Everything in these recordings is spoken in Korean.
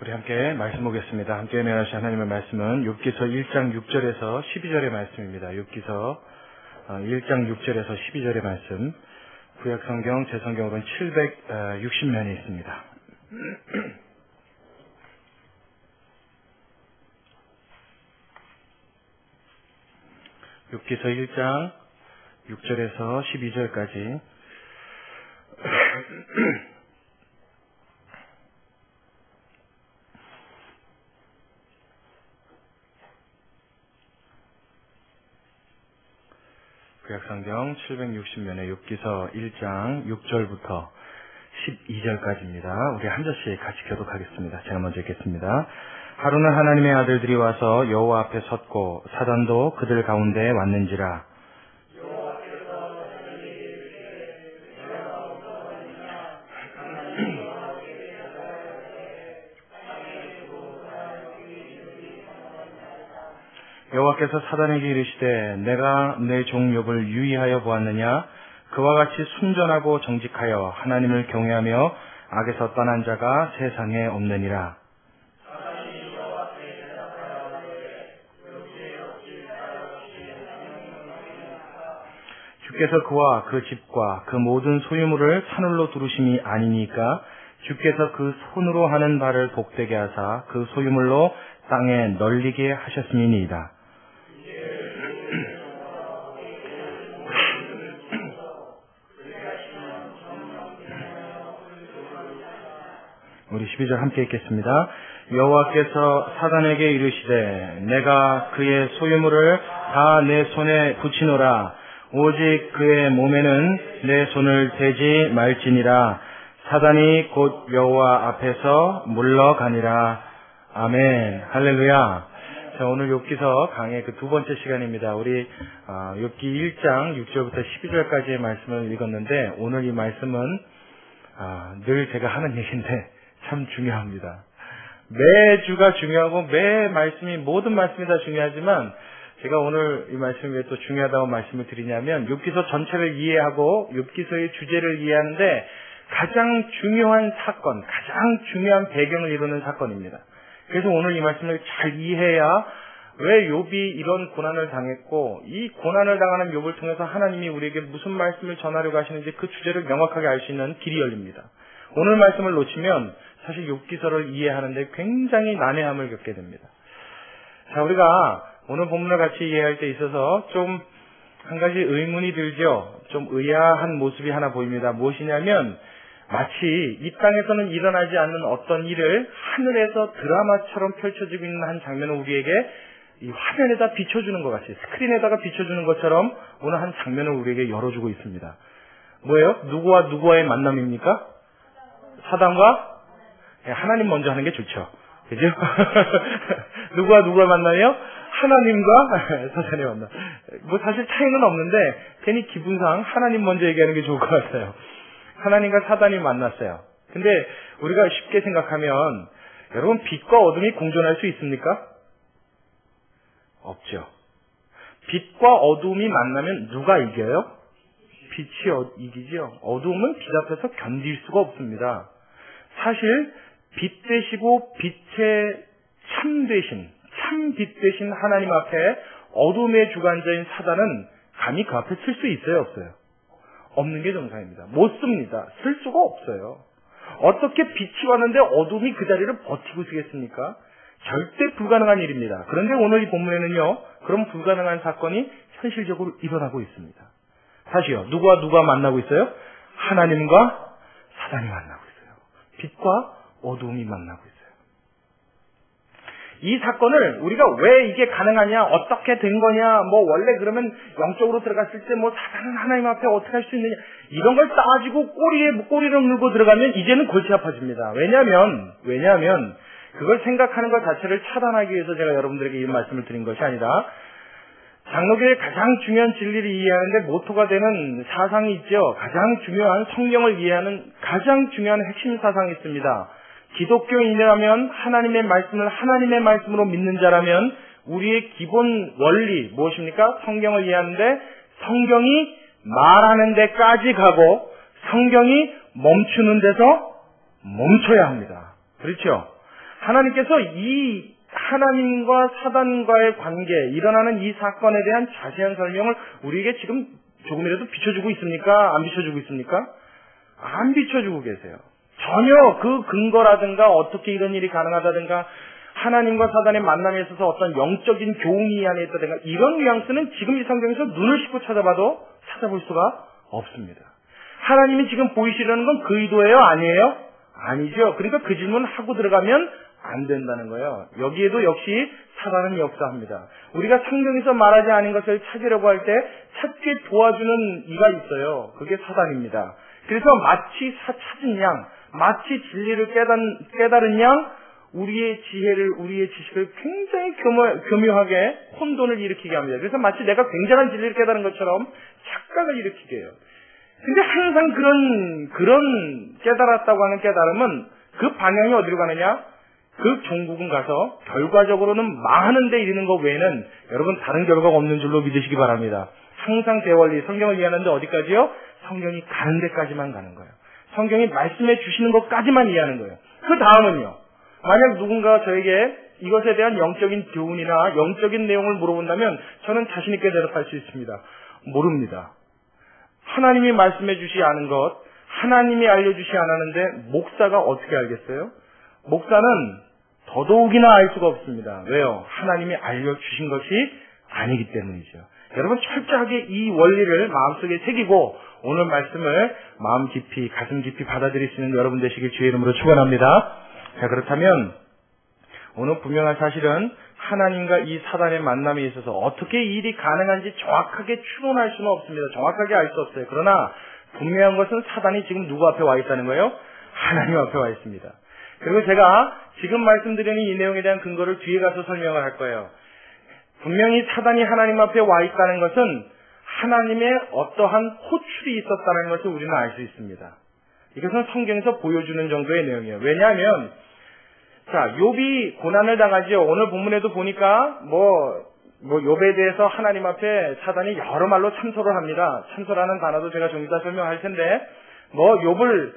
우리 함께 말씀 보겠습니다. 함께 은혜하신 하나님의 말씀은 욥기서 1장 6절에서 12절의 말씀입니다. 욥기서 1장 6절에서 12절의 말씀, 구약성경 제 성경으로는 760면이 있습니다. 욥기서 1장 6절에서 12절까지 구약성경 760면에 욥기서 1장 6절부터 12절까지입니다. 우리 한 절씩 같이 교독하겠습니다. 제가 먼저 읽겠습니다. 하루는 하나님의 아들들이 와서 여호와 앞에 섰고 사단도 그들 가운데 왔는지라. 여호와께서 사단에게 이르시되 내가 내 종 욥을 유의하여 보았느냐. 그와 같이 순전하고 정직하여 하나님을 경외하며 악에서 떠난 자가 세상에 없느니라. 주께서 그와 그 집과 그 모든 소유물을 산울로 두르심이 아니니까 주께서 그 손으로 하는 바를 복되게 하사 그 소유물로 땅에 널리게 하셨음이니이다. 우리 12절 함께 읽겠습니다. 여호와께서 사단에게 이르시되 내가 그의 소유물을 다 내 손에 붙이노라. 오직 그의 몸에는 내 손을 대지 말지니라. 사단이 곧 여호와 앞에서 물러가니라. 아멘. 할렐루야. 자, 오늘 욥기서 강의 그 두 번째 시간입니다. 우리 욥기 1장 6절부터 12절까지의 말씀을 읽었는데, 오늘 이 말씀은 늘 제가 하는 얘기인데 참 중요합니다. 매주가 중요하고 매 말씀이, 모든 말씀이 다 중요하지만 제가 오늘 이 말씀이 왜 또 중요하다고 말씀을 드리냐면, 욥기서 전체를 이해하고 욥기서의 주제를 이해하는데 가장 중요한 사건, 가장 중요한 배경을 이루는 사건입니다. 그래서 오늘 이 말씀을 잘 이해해야 왜 욥이 이런 고난을 당했고, 이 고난을 당하는 욥을 통해서 하나님이 우리에게 무슨 말씀을 전하려고 하시는지 그 주제를 명확하게 알 수 있는 길이 열립니다. 오늘 말씀을 놓치면 사실 욥기서를 이해하는데 굉장히 난해함을 겪게 됩니다. 자, 우리가 오늘 본문을 같이 이해할 때 있어서 좀 한 가지 의문이 들죠. 좀 의아한 모습이 하나 보입니다. 무엇이냐면, 마치 이 땅에서는 일어나지 않는 어떤 일을 하늘에서 드라마처럼 펼쳐지고 있는 한 장면을 우리에게 이 화면에다 비춰주는 것 같이, 스크린에다가 비춰주는 것처럼 오늘 한 장면을 우리에게 열어주고 있습니다. 뭐예요? 누구와 누구와의 만남입니까? 사단과 하나님 먼저 하는 게 좋죠. 그죠? 누구와 누구와 만나요? 하나님과 사단의 만남. 뭐 사실 차이는 없는데 괜히 기분상 하나님 먼저 얘기하는 게 좋을 것 같아요. 하나님과 사단이 만났어요. 근데 우리가 쉽게 생각하면, 여러분, 빛과 어둠이 공존할 수 있습니까? 없죠. 빛과 어둠이 만나면 누가 이겨요? 빛이 이기죠. 어둠은 빛 앞에서 견딜 수가 없습니다. 사실 빛 되시고 빛의 참 되신, 참 빛 되신 하나님 앞에 어둠의 주관자인 사단은 감히 그 앞에 쓸 수 있어요, 없어요? 없는 게 정상입니다. 못 씁니다. 쓸 수가 없어요. 어떻게 빛이 왔는데 어둠이 그 자리를 버티고 있겠습니까? 절대 불가능한 일입니다. 그런데 오늘 이 본문에는요, 그런 불가능한 사건이 현실적으로 일어나고 있습니다. 다시요, 누구와 누가 만나고 있어요? 하나님과 사단이 만나고 있어요. 빛과 어둠이 만나고 있어요. 이 사건을 우리가 왜 이게 가능하냐, 어떻게 된 거냐, 뭐 원래 그러면 영적으로 들어갔을 때 뭐 사단은 하나님 앞에 어떻게 할 수 있느냐, 이런 걸 따지고 꼬리를 물고 들어가면 이제는 골치 아파집니다. 왜냐하면 그걸 생각하는 것 자체를 차단하기 위해서 제가 여러분들에게 이 말씀을 드린 것이 아니라, 장로교의 가장 중요한 진리를 이해하는데 모토가 되는 사상이 있죠. 가장 중요한 성경을 이해하는 가장 중요한 핵심 사상이 있습니다. 기독교인이라면, 하나님의 말씀을 하나님의 말씀으로 믿는 자라면 우리의 기본 원리 무엇입니까? 성경을 이해하는데 성경이 말하는 데까지 가고 성경이 멈추는 데서 멈춰야 합니다. 그렇죠? 하나님께서 이 하나님과 사단과의 관계, 일어나는 이 사건에 대한 자세한 설명을 우리에게 지금 조금이라도 비춰주고 있습니까? 안 비춰주고 있습니까? 안 비춰주고 계세요. 전혀 그 근거라든가 어떻게 이런 일이 가능하다든가 하나님과 사단의 만남에 있어서 어떤 영적인 교훈이 이 안에 있다든가 이런 뉘앙스는 지금 이 성경에서 눈을 씻고 찾아봐도 찾아볼 수가 없습니다. 하나님이 지금 보이시려는 건 그 의도예요? 아니에요? 아니죠. 그러니까 그 질문 하고 들어가면 안 된다는 거예요. 여기에도 역시 사단은 역사합니다. 우리가 성경에서 말하지 않은 것을 찾으려고 할 때 찾게 도와주는 이가 있어요. 그게 사단입니다. 그래서 마치 찾은 양, 마치 진리를 깨달은 양, 우리의 지혜를, 우리의 지식을 굉장히 교묘하게 혼돈을 일으키게 합니다. 그래서 마치 내가 굉장한 진리를 깨달은 것처럼 착각을 일으키게 해요. 근데 항상 그런 깨달았다고 하는 깨달음은 그 방향이 어디로 가느냐? 그 종국은 가서 결과적으로는 망하는 데 이르는 것 외에는 여러분 다른 결과가 없는 줄로 믿으시기 바랍니다. 항상 대원리, 성경을 이해하는데 어디까지요? 성경이 가는 데까지만 가는 거예요. 성경이 말씀해 주시는 것까지만 이해하는 거예요. 그 다음은요. 만약 누군가 저에게 이것에 대한 영적인 교훈이나 영적인 내용을 물어본다면 저는 자신 있게 대답할 수 있습니다. 모릅니다. 하나님이 말씀해 주시 않은 것, 하나님이 알려주시 않았는데 목사가 어떻게 알겠어요? 목사는 더더욱이나 알 수가 없습니다. 왜요? 하나님이 알려주신 것이 아니기 때문이죠. 여러분 철저하게 이 원리를 마음속에 새기고 오늘 말씀을 마음 깊이, 가슴 깊이 받아들일 수 있는 여러분 되시길 주의 이름으로 축원합니다. 자, 그렇다면 오늘 분명한 사실은 하나님과 이 사단의 만남에 있어서 어떻게 이 일이 가능한지 정확하게 추론할 수는 없습니다. 정확하게 알 수 없어요. 그러나 분명한 것은 사단이 지금 누구 앞에 와 있다는 거예요? 하나님 앞에 와 있습니다. 그리고 제가 지금 말씀드리는 이 내용에 대한 근거를 뒤에 가서 설명을 할 거예요. 분명히 사단이 하나님 앞에 와 있다는 것은 하나님의 어떠한 호출이 있었다는 것을 우리는 알 수 있습니다. 이것은 성경에서 보여주는 정도의 내용이에요. 왜냐하면 자, 욥이 고난을 당하죠. 오늘 본문에도 보니까 욥에 대해서 하나님 앞에 사단이 여러 말로 참소를 합니다. 참소라는 단어도 제가 좀 이따 설명할 텐데 욥을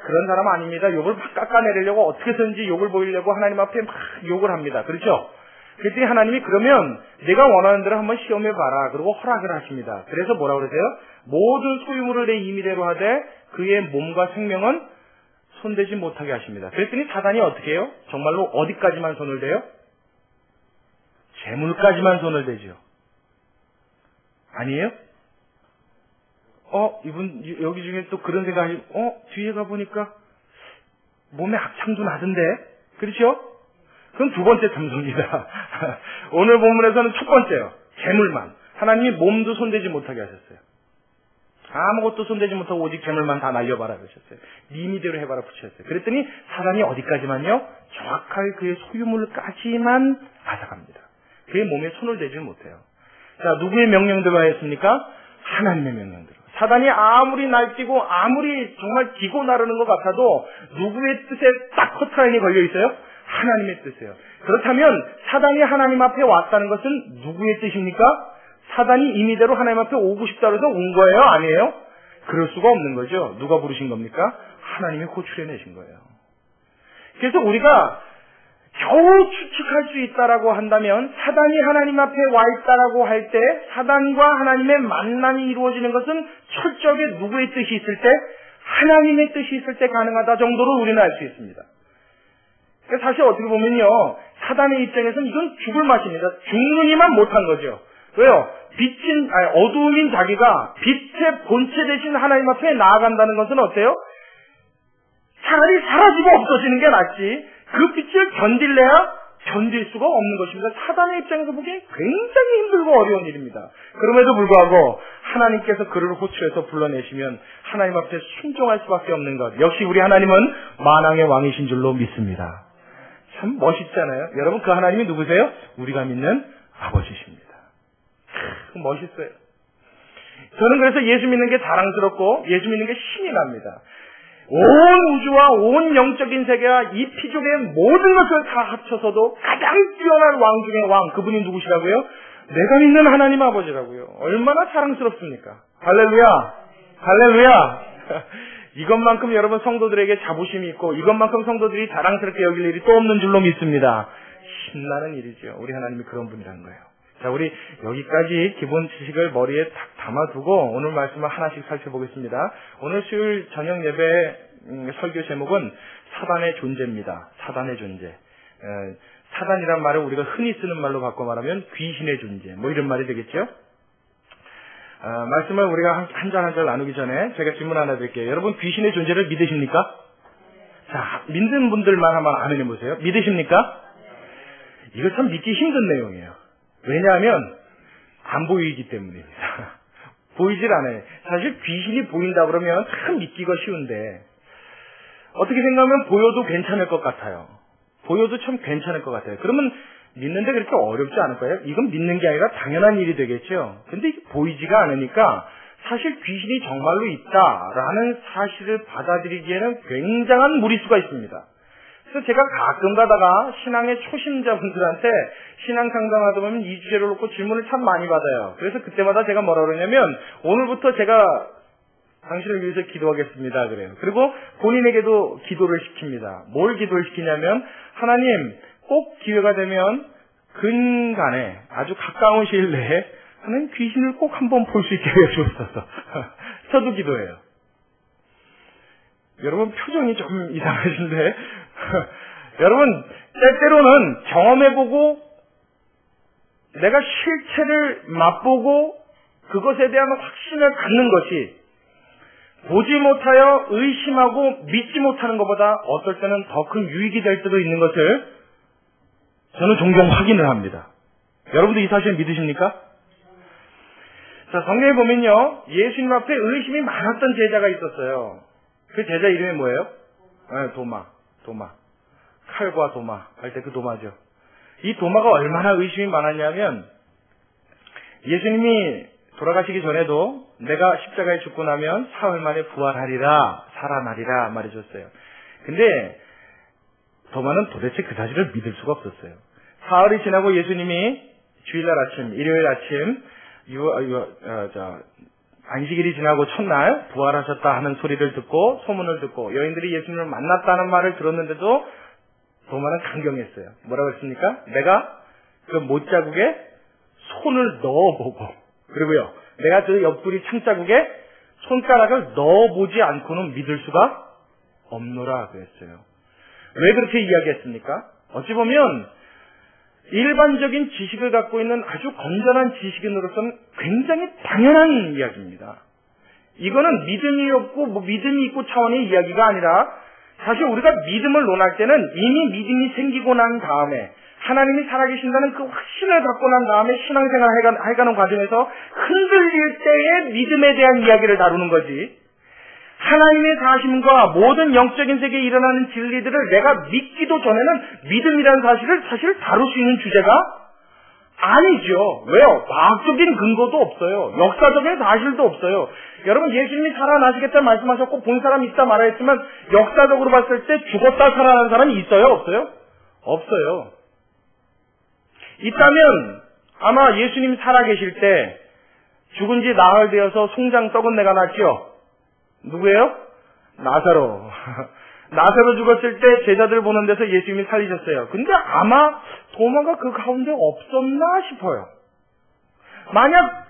그런 사람 아닙니다. 욥을 막 깎아내리려고 어떻게든지 욥을 보이려고 하나님 앞에 막 욕을 합니다. 그렇죠? 그랬더니 하나님이 그러면 내가 원하는 대로 한번 시험해봐라. 그리고 허락을 하십니다. 그래서 뭐라고 그러세요? 모든 소유물을 내 임의대로 하되 그의 몸과 생명은 손대지 못하게 하십니다. 그랬더니 사단이 어떻게 해요? 정말로 어디까지만 손을 대요? 재물까지만 손을 대죠. 아니에요? 이분 여기 중에 또 그런 생각이 뒤에 가보니까 몸에 악창도 나던데 그렇죠? 그럼 두 번째 참소입니다. 오늘 본문에서는 첫 번째요. 재물만. 하나님이 몸도 손대지 못하게 하셨어요. 아무것도 손대지 못하고 오직 재물만 다 날려봐라 그러셨어요. 네 미대로 해봐라 붙이셨어요. 그랬더니 사단이 어디까지만요? 정확하게 그의 소유물까지만 앗아갑니다. 그의 몸에 손을 대지 못해요. 자, 누구의 명령대로 하였습니까? 하나님의 명령대로. 사단이 아무리 날뛰고 아무리 정말 기고 나르는 것 같아도 누구의 뜻에 딱 커트라인이 걸려 있어요? 하나님의 뜻이에요. 그렇다면 사단이 하나님 앞에 왔다는 것은 누구의 뜻입니까? 사단이 임의대로 하나님 앞에 오고 싶다고 해서 온 거예요? 아니에요? 그럴 수가 없는 거죠. 누가 부르신 겁니까? 하나님이 호출해내신 거예요. 그래서 우리가 겨우 추측할 수 있다라고 한다면 사단이 하나님 앞에 와 있다라고 할 때 사단과 하나님의 만남이 이루어지는 것은 철저하게 누구의 뜻이 있을 때? 하나님의 뜻이 있을 때 가능하다 정도로 우리는 알 수 있습니다. 그러니까 사실 어떻게 보면요, 사단의 입장에서는 이건 죽을 맛입니다. 죽느니만 못한 거죠. 왜요? 어두움인 자기가 빛의 본체 대신 하나님 앞에 나아간다는 것은 어때요? 차라리 사라지고 없어지는 게 낫지. 그 빛을 견딜래야 견딜 수가 없는 것입니다. 사단의 입장에서 보기엔 굉장히 힘들고 어려운 일입니다. 그럼에도 불구하고 하나님께서 그를 호출해서 불러내시면 하나님 앞에 순종할 수밖에 없는 것. 역시 우리 하나님은 만왕의 왕이신 줄로 믿습니다. 참 멋있잖아요. 여러분, 그 하나님이 누구세요? 우리가 믿는 아버지십니다. 멋있어요. 저는 그래서 예수 믿는 게 자랑스럽고 예수 믿는 게 신이 납니다. 온 우주와 온 영적인 세계와 이 피조의 모든 것을 다 합쳐서도 가장 뛰어난 왕 중의 왕, 그분이 누구시라고요? 내가 믿는 하나님 아버지라고요. 얼마나 자랑스럽습니까? 할렐루야! 할렐루야! 이것만큼 여러분 성도들에게 자부심이 있고 이것만큼 성도들이 자랑스럽게 여길 일이 또 없는 줄로 믿습니다. 신나는 일이죠. 우리 하나님이 그런 분이라는 거예요. 자, 우리 여기까지 기본 지식을 머리에 딱 담아두고 오늘 말씀을 하나씩 살펴보겠습니다. 오늘 수요일 저녁 예배 설교 제목은 사단의 존재입니다. 사단의 존재. 사단이란 말을 우리가 흔히 쓰는 말로 바꿔 말하면 귀신의 존재, 뭐 이런 말이 되겠죠. 말씀을 우리가 한 절 한 절 나누기 전에 제가 질문 하나 드릴게요. 여러분 귀신의 존재를 믿으십니까? 자, 믿는 분들만 한번 아멘해 보세요. 믿으십니까? 이거 참 믿기 힘든 내용이에요. 왜냐하면 안 보이기 때문입니다. 보이질 않아요. 사실 귀신이 보인다 그러면 참 믿기가 쉬운데 어떻게 생각하면 보여도 괜찮을 것 같아요. 보여도 참 괜찮을 것 같아요. 그러면 믿는데 그렇게 어렵지 않을 거예요. 이건 믿는 게 아니라 당연한 일이 되겠죠. 근데 이게 보이지가 않으니까 사실 귀신이 정말로 있다라는 사실을 받아들이기에는 굉장한 무리수가 있습니다. 그래서 제가 가끔 가다가 신앙의 초심자분들한테 신앙 상담하다 보면 이 주제를 놓고 질문을 참 많이 받아요. 그래서 그때마다 제가 뭐라 그러냐면 오늘부터 제가 당신을 위해서 기도하겠습니다 그래요. 그리고 본인에게도 기도를 시킵니다. 뭘 기도를 시키냐면 하나님 꼭 기회가 되면 근간에 아주 가까운 시일 내에 하나님 귀신을 꼭 한번 볼 수 있게 해주옵소서. 저도 기도해요. 여러분 표정이 좀 이상하신데 여러분 때때로는 경험해보고 내가 실체를 맛보고 그것에 대한 확신을 갖는 것이 보지 못하여 의심하고 믿지 못하는 것보다 어떨 때는 더 큰 유익이 될 수도 있는 것을 저는 종종 확인을 합니다. 여러분도 이 사실 믿으십니까? 자, 성경에 보면요, 예수님 앞에 의심이 많았던 제자가 있었어요. 그 제자 이름이 뭐예요? 도마. 칼과 도마 할 때 그 도마죠. 이 도마가 얼마나 의심이 많았냐면 예수님이 돌아가시기 전에도 내가 십자가에 죽고 나면 사흘 만에 부활하리라, 살아나리라 말해줬어요. 근데 도마는 도대체 그 사실을 믿을 수가 없었어요. 사흘이 지나고 예수님이 주일날 아침, 일요일 아침, 안식일이 지나고 첫날 부활하셨다 하는 소리를 듣고 소문을 듣고 여인들이 예수님을 만났다는 말을 들었는데도 도마는 강경했어요. 뭐라고 했습니까? 내가 그 못자국에 손을 넣어보고 그리고요 내가 그 옆구리 창자국에 손가락을 넣어보지 않고는 믿을 수가 없노라 그랬어요. 왜 그렇게 이야기했습니까? 어찌 보면 일반적인 지식을 갖고 있는 아주 건전한 지식인으로서는 굉장히 당연한 이야기입니다. 이거는 믿음이 없고 믿음이 있고 차원의 이야기가 아니라 사실 우리가 믿음을 논할 때는 이미 믿음이 생기고 난 다음에 하나님이 살아계신다는 그 확신을 갖고 난 다음에 신앙생활을 해가는 과정에서 흔들릴 때의 믿음에 대한 이야기를 다루는 거지, 하나님의 사심과 모든 영적인 세계에 일어나는 진리들을 내가 믿기도 전에는 믿음이라는 사실을 사실 다룰 수 있는 주제가 아니죠. 왜요? 과학적인 근거도 없어요. 역사적인 사실도 없어요. 여러분 예수님이 살아나시겠다 말씀하셨고 본 사람이 있다 말아 했지만 역사적으로 봤을 때 죽었다 살아난 사람이 있어요? 없어요? 없어요. 있다면 아마 예수님 살아계실 때 죽은 지 나흘 되어서 송장 썩은 내가 났죠? 누구예요? 나사로. 나사로 죽었을 때 제자들 보는 데서 예수님이 살리셨어요. 근데 아마 도마가 그 가운데 없었나 싶어요. 만약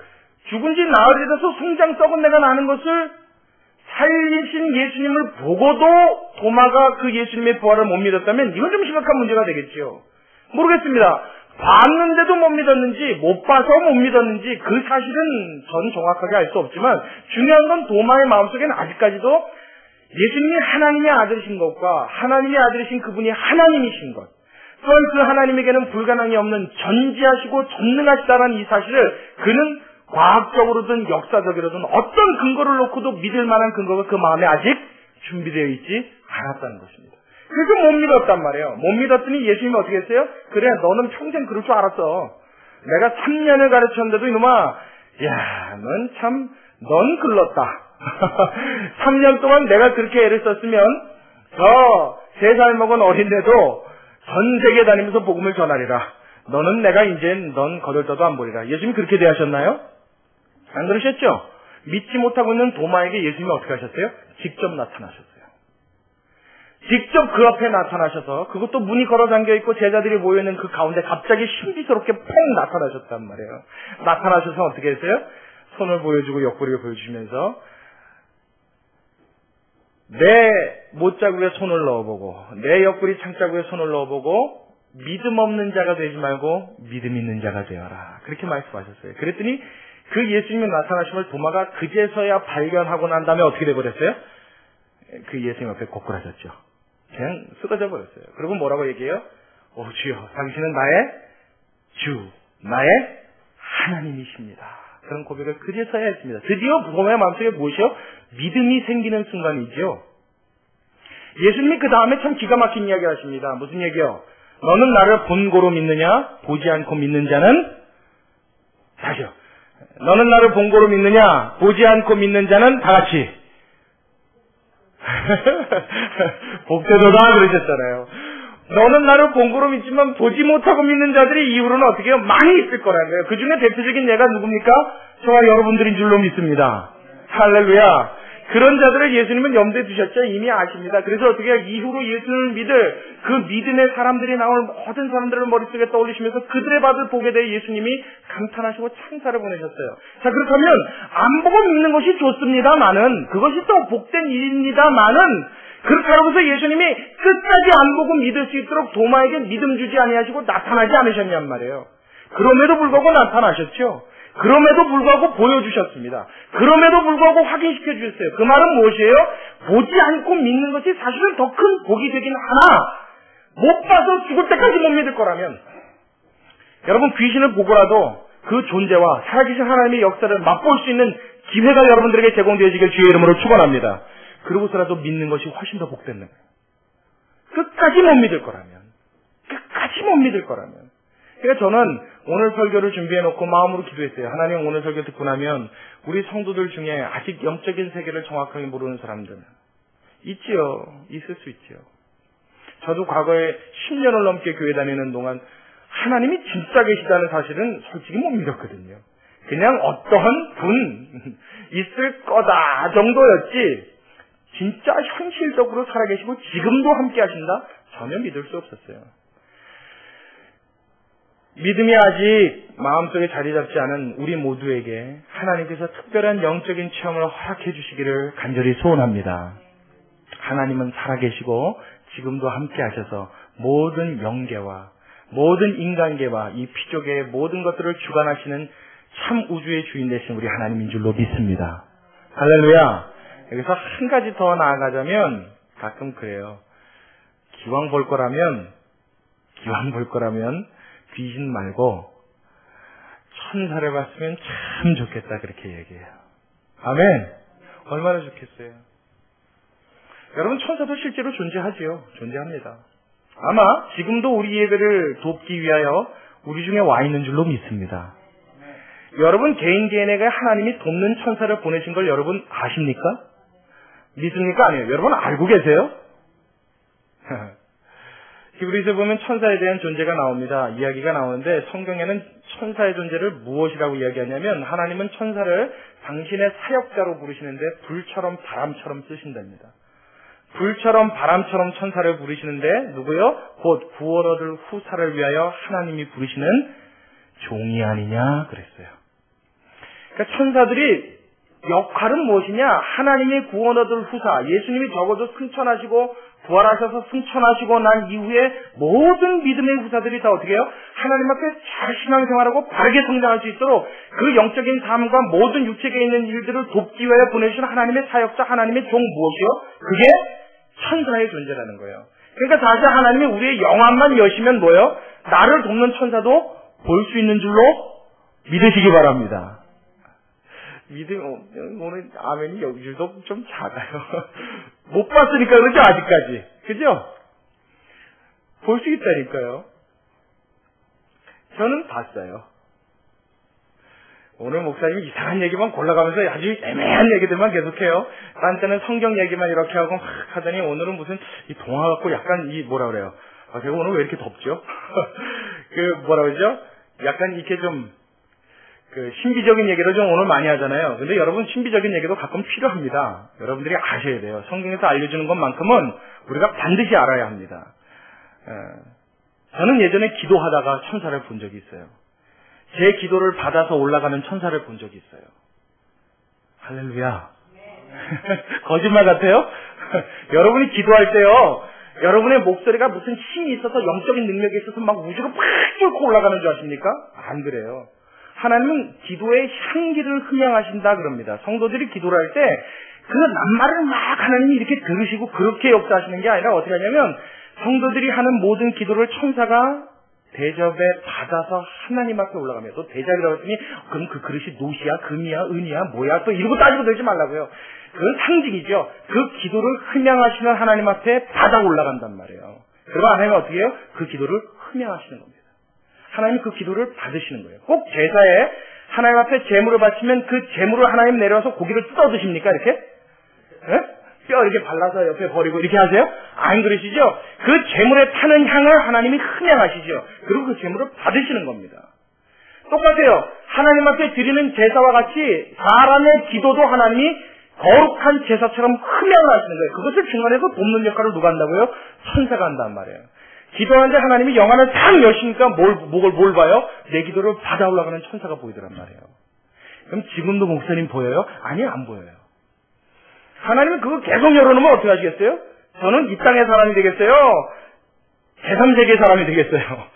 죽은 지 나흘이 돼서 송장 썩은 내가 나는 것을 살리신 예수님을 보고도 도마가 그 예수님의 부활을 못 믿었다면 이건 좀 심각한 문제가 되겠죠. 모르겠습니다. 봤는데도 못 믿었는지 못 봐서 못 믿었는지 그 사실은 전 정확하게 알 수 없지만 중요한 건 도마의 마음속에는 아직까지도 예수님이 하나님의 아들이신 것과 하나님의 아들이신 그분이 하나님이신 것, 또한 그 하나님에게는 불가능이 없는 전지하시고 전능하시다는 이 사실을 그는 과학적으로든 역사적으로든 어떤 근거를 놓고도 믿을 만한 근거가 그 마음에 아직 준비되어 있지 않았다는 것입니다. 그래서 못 믿었단 말이에요. 못 믿었더니 예수님이 어떻게 했어요? 그래, 너는 평생 그럴 줄 알았어. 내가 3년을 가르쳤는데도 이놈아, 야, 넌 글렀다. 3년 동안 내가 그렇게 애를 썼으면 저 3살 먹은 어린애도 전 세계 다니면서 복음을 전하리라. 너는 내가 이제 넌 거들떠도 안 보리라. 예수님이 그렇게 대하셨나요? 안 그러셨죠? 믿지 못하고 있는 도마에게 예수님이 어떻게 하셨어요? 직접 나타나셨어요. 직접 그 앞에 나타나셔서 그것도 문이 걸어 잠겨 있고 제자들이 모여있는 그 가운데 갑자기 신비스럽게 폭 나타나셨단 말이에요. 나타나셔서 어떻게 했어요? 손을 보여주고 옆구리를 보여주시면서 내 못자국에 손을 넣어보고 내 옆구리 창자국에 손을 넣어보고 믿음 없는 자가 되지 말고 믿음 있는 자가 되어라. 그렇게 말씀하셨어요. 그랬더니 그 예수님의 나타나심을 도마가 그제서야 발견하고 난 다음에 어떻게 돼버렸어요? 그 예수님 앞에 고꾸라졌죠. 그냥 쓰러져 버렸어요. 그리고 뭐라고 얘기해요? 오 주여, 당신은 나의 주, 나의 하나님이십니다. 그런 고백을 그제서야 했습니다. 드디어 도마의 마음속에 무엇이요? 믿음이 생기는 순간이죠. 예수님이 그 다음에 참 기가 막힌 이야기 하십니다. 무슨 얘기요? 너는 나를 본고로 믿느냐? 보지 않고 믿는 자는 다시요. 너는 나를 본고로 믿느냐? 보지 않고 믿는 자는 다 같이 복되도다 그러셨잖아요. 너는 나를 본고로 믿지만 보지 못하고 믿는 자들이 이후로는 어떻게 해요? 많이 있을 거라는 거예요. 그 중에 대표적인 예가 누굽니까? 저와 여러분들인 줄로 믿습니다. 할렐루야. 그런 자들을 예수님은 염두에 두셨죠. 이미 아십니다. 그래서 어떻게 해요? 이후로 예수님을 믿을 그 믿음의 사람들이 나올 모든 사람들을 머릿속에 떠올리시면서 그들의 밥을 보게 돼 예수님이 감탄하시고 찬사를 보내셨어요. 자, 그렇다면 안 보고 믿는 것이 좋습니다마는, 그것이 또 복된 일입니다마는, 그렇다고 해서 예수님이 끝까지 안 보고 믿을 수 있도록 도마에게 믿음 주지 아니하시고 나타나지 않으셨냔 말이에요. 그럼에도 불구하고 나타나셨죠. 그럼에도 불구하고 보여주셨습니다. 그럼에도 불구하고 확인시켜 주셨어요. 그 말은 무엇이에요? 보지 않고 믿는 것이 사실은 더 큰 복이 되긴 하나, 못 봐서 죽을 때까지 못 믿을 거라면, 여러분 귀신을 보고라도 그 존재와 살아계신 하나님의 역사를 맛볼 수 있는 기회가 여러분들에게 제공되어지길 주의 이름으로 축원합니다. 그러고서라도 믿는 것이 훨씬 더 복되는 거예요. 끝까지 못 믿을 거라면, 끝까지 못 믿을 거라면. 그러니까 저는 오늘 설교를 준비해놓고 마음으로 기도했어요. 하나님, 오늘 설교 듣고 나면 우리 성도들 중에 아직 영적인 세계를 정확하게 모르는 사람들 있지요. 있을 수 있지요. 저도 과거에 10년을 넘게 교회 다니는 동안 하나님이 진짜 계시다는 사실은 솔직히 못 믿었거든요. 그냥 어떠한 분 있을 거다 정도였지, 진짜 현실적으로 살아계시고 지금도 함께 하신다? 전혀 믿을 수 없었어요. 믿음이 아직 마음속에 자리 잡지 않은 우리 모두에게 하나님께서 특별한 영적인 체험을 허락해 주시기를 간절히 소원합니다. 하나님은 살아계시고 지금도 함께 하셔서 모든 영계와 모든 인간계와 이 피조계의 모든 것들을 주관하시는 참 우주의 주인 되신 우리 하나님인 줄로 믿습니다. 할렐루야. 여기서 한 가지 더 나아가자면, 가끔 그래요. 기왕 볼 거라면 귀신 말고 천사를 봤으면 참 좋겠다, 그렇게 얘기해요. 아멘. 얼마나 좋겠어요. 여러분, 천사도 실제로 존재하지요. 존재합니다. 아마 지금도 우리 예배를 돕기 위하여 우리 중에 와 있는 줄로 믿습니다. 여러분 개인에게 하나님이 돕는 천사를 보내신 걸 여러분 아십니까? 믿습니까? 아니에요. 여러분 알고 계세요? 히브리서 보면 천사에 대한 존재가 나옵니다. 이야기가 나오는데, 성경에는 천사의 존재를 무엇이라고 이야기하냐면, 하나님은 천사를 당신의 사역자로 부르시는데 불처럼 바람처럼 쓰신답니다. 불처럼 바람처럼 천사를 부르시는데 누구요? 곧 구원 얻을 후사를 위하여 하나님이 부르시는 종이 아니냐 그랬어요. 그러니까 천사들이 역할은 무엇이냐? 하나님의 구원 얻을 후사, 예수님이 적어도 승천하시고 부활하셔서 승천하시고 난 이후에 모든 믿음의 후사들이 다 어떻게 해요? 하나님 앞에 잘 신앙생활하고 바르게 성장할 수 있도록 그 영적인 삶과 모든 육체계에 있는 일들을 돕기 위하여 보내주신 하나님의 사역자, 하나님의 종 무엇이요? 그게 천사의 존재라는 거예요. 그러니까 다시 하나님이 우리의 영안만 여시면 뭐예요? 나를 돕는 천사도 볼 수 있는 줄로 믿으시기 바랍니다. 오늘 아멘이 여기도 좀 작아요. 못 봤으니까 그러죠, 아직까지. 그죠? 볼 수 있다니까요. 저는 봤어요. 오늘 목사님이 이상한 얘기만 골라가면서 아주 애매한 얘기들만 계속해요. 딴 때는 성경 얘기만 이렇게 하고 막 하더니 오늘은 무슨 이 동화 갖고 약간 뭐라 그래요. 제가 오늘 왜 이렇게 덥죠? 뭐라 그러죠? 약간 이렇게 좀 그 신비적인 얘기를 좀 오늘 많이 하잖아요. 근데 여러분 신비적인 얘기도 가끔 필요합니다. 여러분들이 아셔야 돼요. 성경에서 알려주는 것만큼은 우리가 반드시 알아야 합니다. 저는 예전에 기도하다가 천사를 본 적이 있어요. 제 기도를 받아서 올라가는 천사를 본 적이 있어요. 할렐루야. 거짓말 같아요? 여러분이 기도할 때요, 여러분의 목소리가 무슨 힘이 있어서 영적인 능력이 있어서 막 우주로 팍 뚫고 올라가는 줄 아십니까? 안 그래요. 하나님은 기도의 향기를 흠양하신다 그럽니다. 성도들이 기도를 할 때 그 낱말을 막 하나님이 이렇게 들으시고 그렇게 역사하시는 게 아니라 어떻게 하냐면 성도들이 하는 모든 기도를 천사가 대접에 받아서 하나님 앞에 올라가며, 또 대접이라고 했더니 그럼 그 그릇이 노시야, 금이야, 은이야, 뭐야, 또 이러고 따지고 들지 말라고요. 그건 상징이죠. 그 기도를 흠양하시는 하나님 앞에 받아 올라간단 말이에요. 그러면 하나님은 어떻게 해요? 그 기도를 흠양하시는 겁니다. 하나님이 그 기도를 받으시는 거예요. 꼭 제사에 하나님 앞에 제물을 바치면 그 제물을 하나님 내려와서 고기를 뜯어 드십니까? 이렇게? 네? 뼈 이렇게 발라서 옆에 버리고 이렇게 하세요? 안 그러시죠? 그 제물에 타는 향을 하나님이 흠양하시죠. 그리고 그 제물을 받으시는 겁니다. 똑같아요. 하나님 앞에 드리는 제사와 같이 사람의 기도도 하나님이 거룩한 제사처럼 흠양하시는 거예요. 그것을 중간에서 돕는 역할을 누가 한다고요? 천사가 한단 말이에요. 기도하는데 하나님이 영안을 탁 여시니까 뭘 봐요? 내 기도를 받아 올라가는 천사가 보이더란 말이에요. 그럼 지금도 목사님 보여요? 아니, 안 보여요. 하나님은 그거 계속 열어놓으면 어떻게 하시겠어요? 저는 이 땅의 사람이 되겠어요? 제3세계 사람이 되겠어요?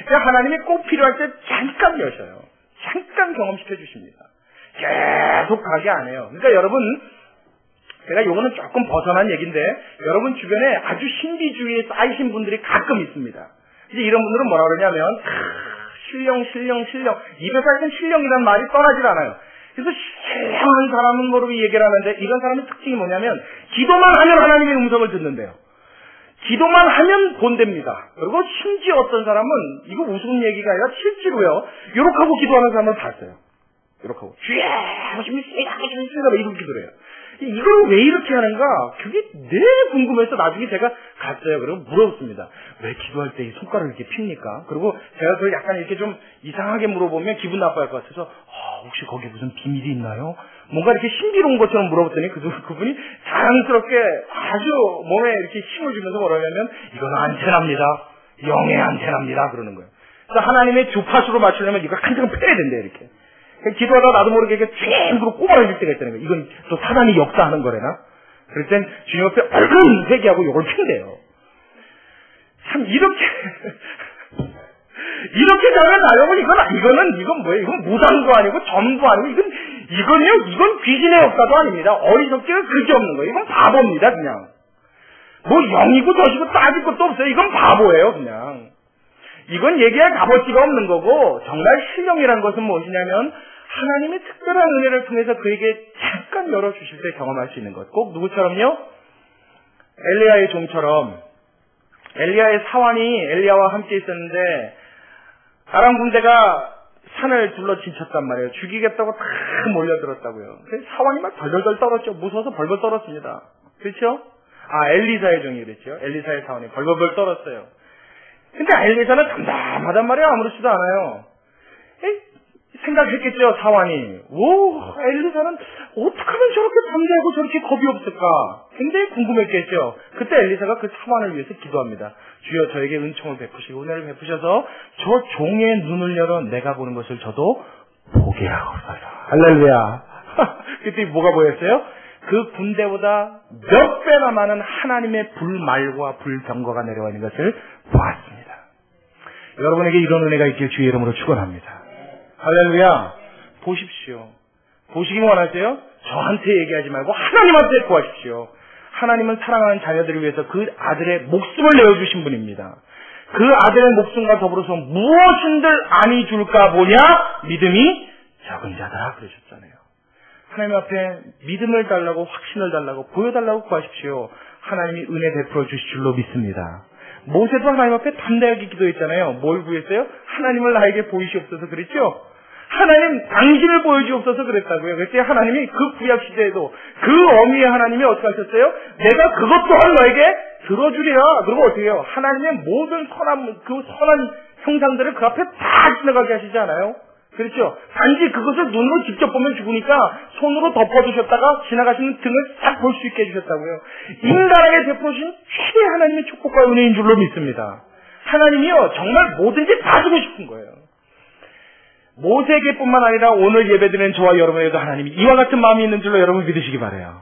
그러니까 하나님이 꼭 필요할 때 잠깐 여셔요. 잠깐 경험시켜 주십니다. 계속 가게 안 해요. 그러니까 여러분, 제가 이거는 조금 벗어난 얘기인데, 여러분 주변에 아주 신비주의에 쌓이신 분들이 가끔 있습니다. 이제 이런 분들은 뭐라 그러냐면, 신령. 입에서 하여튼 신령이라는 말이 떠나질 않아요. 그래서 신령한 사람은 모르고 얘기를 하는데, 이런 사람의 특징이 뭐냐면, 기도만 하면 하나님의 음성을 듣는데요. 기도만 하면 본답니다. 그리고 심지어 어떤 사람은, 이거 우스운 얘기가 아니라 실제로요, 요렇게 하고 기도하는 사람을 봤어요. 이렇게 하고 주여 하시면서 이렇게 기도를 해요. 이걸 왜 이렇게 하는가? 그게 늘 궁금해서 나중에 제가 갔어요. 그리고 물어봤습니다. 왜 기도할 때 이 손가락을 이렇게 핍니까? 그리고 제가 그걸 약간 이렇게 좀 이상하게 물어보면 기분 나빠할 것 같아서 혹시 거기 무슨 비밀이 있나요? 뭔가 이렇게 신비로운 것처럼 물어봤더니 그분이 자랑스럽게 아주 몸에 이렇게 힘을 주면서 뭐라냐면 이건 안테나입니다. 영의 안테나입니다. 그러는 거예요. 그래서 하나님의 주파수로 맞추려면 이거 한 장 패야 된대요. 이렇게. 기도하다 나도 모르게 이렇게 쨍그로 꼬마라질 때가 있다는 거예요. 이건 또 사단이 역사하는 거래나? 그럴 땐 주님 앞에 얼른 회개하고 이걸 핀대요. 참, 이렇게 잘은 나려면 이건 뭐예요? 이건 무당도 아니고 점도 아니고 이건 귀신의 역사도 아닙니다. 어리석기가 그렇게 없는 거예요. 이건 바보입니다, 그냥. 뭐 영이고 저시고 따질 것도 없어요. 이건 바보예요, 그냥. 이건 얘기할 값어치가 없는 거고, 정말 신령이라는 것은 무엇이냐면 하나님의 특별한 은혜를 통해서 그에게 잠깐 열어주실 때 경험할 수 있는 것. 꼭 누구처럼요? 엘리야의 종처럼. 엘리야의 사환이 엘리야와 함께 있었는데 아람 군대가 산을 둘러 진쳤단 말이에요. 죽이겠다고 다 몰려들었다고요. 그래서 사환이 막 덜덜덜 떨었죠. 무서워서 벌벌 떨었습니다. 그렇죠? 엘리사의 종이 그랬죠. 엘리사의 사환이 벌벌 떨었어요. 근데 엘리사는 담담하단 말이에요. 아무렇지도 않아요. 생각했겠죠, 사환이. 엘리사는 어떻게 하면 저렇게 담대하고 저렇게 겁이 없을까? 굉장히 궁금했겠죠. 그때 엘리사가 그 사환을 위해서 기도합니다. 주여 저에게 은총을 베푸시고 은혜를 베푸셔서 저 종의 눈을 열어 내가 보는 것을 저도 보게 하옵소서. 할렐루야. 그때 뭐가 보였어요? 그 군대보다 몇 배나 많은 하나님의 불말과 불병거가 내려와 있는 것을 보았습니다. 여러분에게 이런 은혜가 있길 주의 이름으로 축원합니다. 할렐루야. 보십시오. 보시기 원하세요? 저한테 얘기하지 말고 하나님한테 구하십시오. 하나님은 사랑하는 자녀들을 위해서 그 아들의 목숨을 내어주신 분입니다. 그 아들의 목숨과 더불어서 무엇인들 아니 줄까 보냐? 믿음이 적은 자들아 그러셨잖아요. 하나님 앞에 믿음을 달라고 확신을 달라고 보여달라고 구하십시오. 하나님이 은혜 베풀어 주실 줄로 믿습니다. 모세도 하나님 앞에 담대하게 기도했잖아요. 뭘 구했어요? 하나님을 나에게 보이시옵소서 그랬죠? 하나님 당신을 보여주옵소서 그랬다고요. 그때 하나님이 그 구약 시대에도 그 어미의 하나님이 어떻게 하셨어요? 내가 그것 또한 너에게 들어주리라. 그리고 어떻게 해요? 하나님의 모든 선한 형상들을 그 앞에 다 지나가게 하시지 않아요? 그렇죠? 단지 그것을 눈으로 직접 보면 죽으니까 손으로 덮어두셨다가 지나가시는 등을 싹 볼 수 있게 해주셨다고요. 인간에게 베푸신 최대 하나님의 축복과 은혜인 줄로 믿습니다. 하나님이요, 정말 뭐든지 다 주고 싶은 거예요. 모세에게뿐만 아니라 오늘 예배드리는 저와 여러분에게도 하나님이 이와 같은 마음이 있는 줄로 여러분 믿으시기 바라요.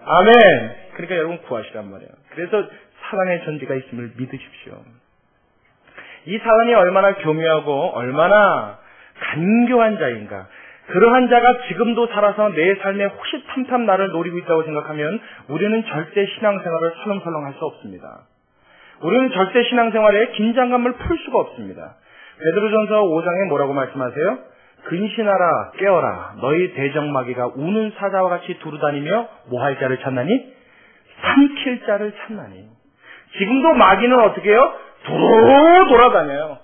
아멘. 그러니까 여러분 구하시란 말이에요. 그래서 사단의 존재가 있음을 믿으십시오. 이 사단이 얼마나 교묘하고 얼마나 간교한 자인가. 그러한 자가 지금도 살아서 내 삶에 호시탐탐 나를 노리고 있다고 생각하면 우리는 절대 신앙생활을 설렁설렁 할 수 없습니다. 우리는 절대 신앙생활에 긴장감을 풀 수가 없습니다. 베드로전서 5장에 뭐라고 말씀하세요? 근신하라 깨어라 너희 대적마귀가 우는 사자와 같이 두루다니며 뭐 할 자를 찾나니? 삼킬 자를 찾나니. 지금도 마귀는 어떻게 해요? 두루 돌아다녀요.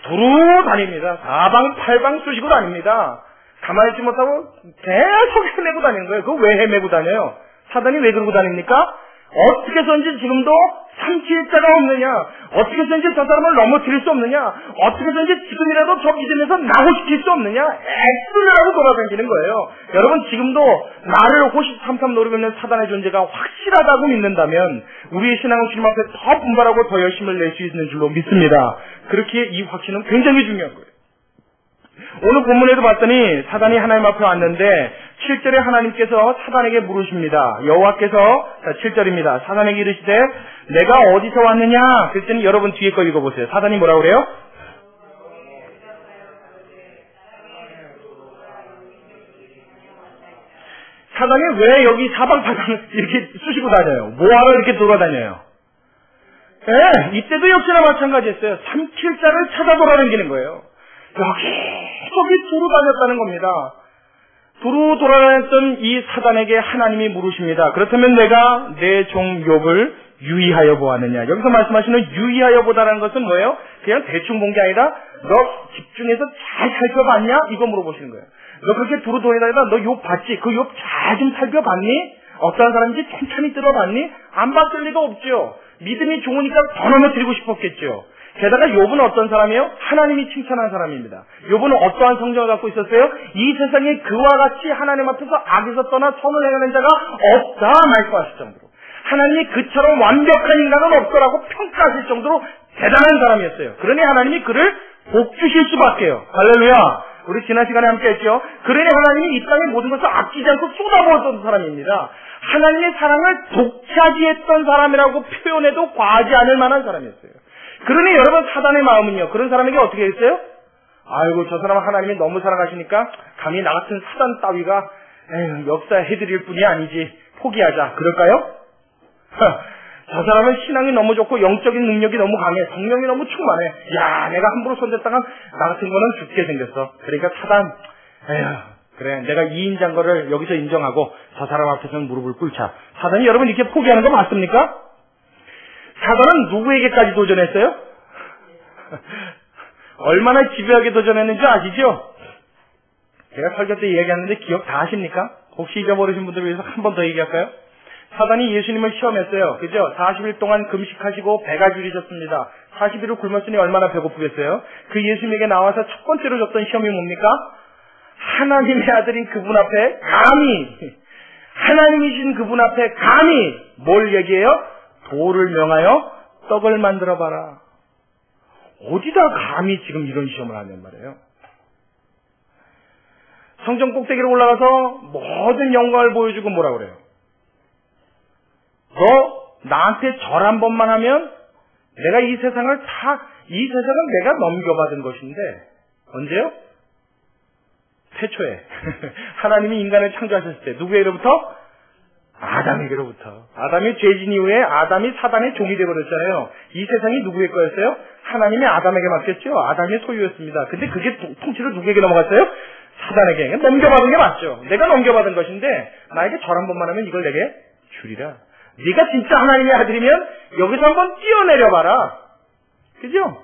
두루 다닙니다. 사방팔방 쑤시고 다닙니다. 가만히 있지 못하고 계속 헤매고 다니는 거예요. 그거 왜 헤매고 다녀요? 사단이 왜 그러고 다닙니까? 어떻게 해서인지 지금도 삼킬 자가 없느냐? 어떻게 해서인지 저 사람을 넘어뜨릴 수 없느냐? 어떻게 해서인지 지금이라도 저 믿음에서 나고시킬 수 없느냐? 애쓰를 하고 돌아다니는 거예요. 여러분 지금도 나를 호시탐탐 노리고 있는 사단의 존재가 확실하다고 믿는다면 우리의 신앙은 주님 앞에 더 분발하고 더 열심을 낼 수 있는 줄로 믿습니다. 그렇게 이 확신은 굉장히 중요한 거예요. 오늘 본문에도 봤더니 사단이 하나님 앞에 왔는데 7절에 하나님께서 사단에게 물으십니다. 여호와께서 7절입니다. 사단에게 이르시되 내가 어디서 왔느냐? 그랬더니 여러분 뒤에 거 읽어보세요. 사단이 뭐라고 그래요? 사단이 왜 여기 사방팔방 이렇게 쑤시고 다녀요? 뭐하러 이렇게 돌아다녀요? 네, 이때도 역시나 마찬가지였어요. 삼킬 자를 찾아 돌아다니는 거예요. 여기 두루 다녔다는 겁니다. 두루 돌아다녔던 이 사단에게 하나님이 물으십니다. 그렇다면 내가 내 종 욥을 유의하여 보았느냐? 여기서 말씀하시는 유의하여 보다라는 것은 뭐예요? 그냥 대충 본 게 아니라 너 집중해서 잘 살펴봤냐? 이거 물어보시는 거예요. 너 그렇게 두루 돌아다니다 너 욥 봤지? 그 욥 잘 좀 살펴봤니? 어떤 사람인지 천천히 들어봤니? 안 봤을 리가 없죠. 믿음이 좋으니까 더 넘어뜨리고 싶었겠죠. 게다가 욥은 어떤 사람이에요? 하나님이 칭찬한 사람입니다. 욥은 어떠한 성정을 갖고 있었어요? 이 세상에 그와 같이 하나님 앞에서 악에서 떠나 선을 행하는 자가 없다 말씀하실 정도로 하나님이 그처럼 완벽한 인간은 없더라고 평가하실 정도로 대단한 사람이었어요. 그러니 하나님이 그를 복 주실 수밖에요. 할렐루야. 우리 지난 시간에 함께 했죠. 그러니 하나님이 이 땅의 모든 것을 아끼지 않고 쏟아부었던 사람입니다. 하나님의 사랑을 독차지했던 사람이라고 표현해도 과하지 않을 만한 사람이었어요. 그러니 여러분 사단의 마음은요. 그런 사람에게 어떻게 했어요? 아이고 저 사람 하나님이 너무 사랑하시니까 감히 나 같은 사단 따위가 역사해드릴 뿐이 아니지 포기하자. 그럴까요? 저 사람은 신앙이 너무 좋고 영적인 능력이 너무 강해. 성령이 너무 충만해. 야 내가 함부로 손댔다가 나 같은 거는 죽게 생겼어. 그러니까 사단 그래 내가 2인자인 거를 여기서 인정하고 저 사람 앞에서는 무릎을 꿇자. 사단이 여러분 이렇게 포기하는 거 맞습니까? 사단은 누구에게까지 도전했어요? 얼마나 집요하게 도전했는지 아시죠? 제가 설교 때 얘기했는데 기억 다 하십니까? 혹시 잊어버리신 분들을 위해서 한 번 더 얘기할까요? 사단이 예수님을 시험했어요. 그죠? 40일 동안 금식하시고 배가 줄이셨습니다. 40일을 굶었으니 얼마나 배고프겠어요? 그 예수님에게 나와서 첫 번째로 줬던 시험이 뭡니까? 하나님의 아들인 그분 앞에 감히 하나님이신 그분 앞에 감히 뭘 얘기해요? 돌을 명하여 떡을 만들어봐라. 어디다 감히 지금 이런 시험을 하냔 말이에요. 성전 꼭대기로 올라가서 모든 영광을 보여주고 뭐라 그래요? 너 나한테 절 한 번만 하면 내가 이 세상은 내가 넘겨받은 것인데 언제요? 태초에 하나님이 인간을 창조하셨을 때 누구에게로부터? 아담에게로부터. 아담이 죄진 이후에 아담이 사단의 종이 되어버렸잖아요. 이 세상이 누구의 거였어요? 하나님이 아담에게 맡겼죠. 아담의 소유였습니다. 근데 그게 통치로 누구에게 넘어갔어요? 사단에게. 넘겨받은 게 맞죠. 내가 넘겨받은 것인데 나에게 절 한 번만 하면 이걸 내게 주리라. 네가 진짜 하나님의 아들이면 여기서 한번 뛰어내려봐라. 그죠?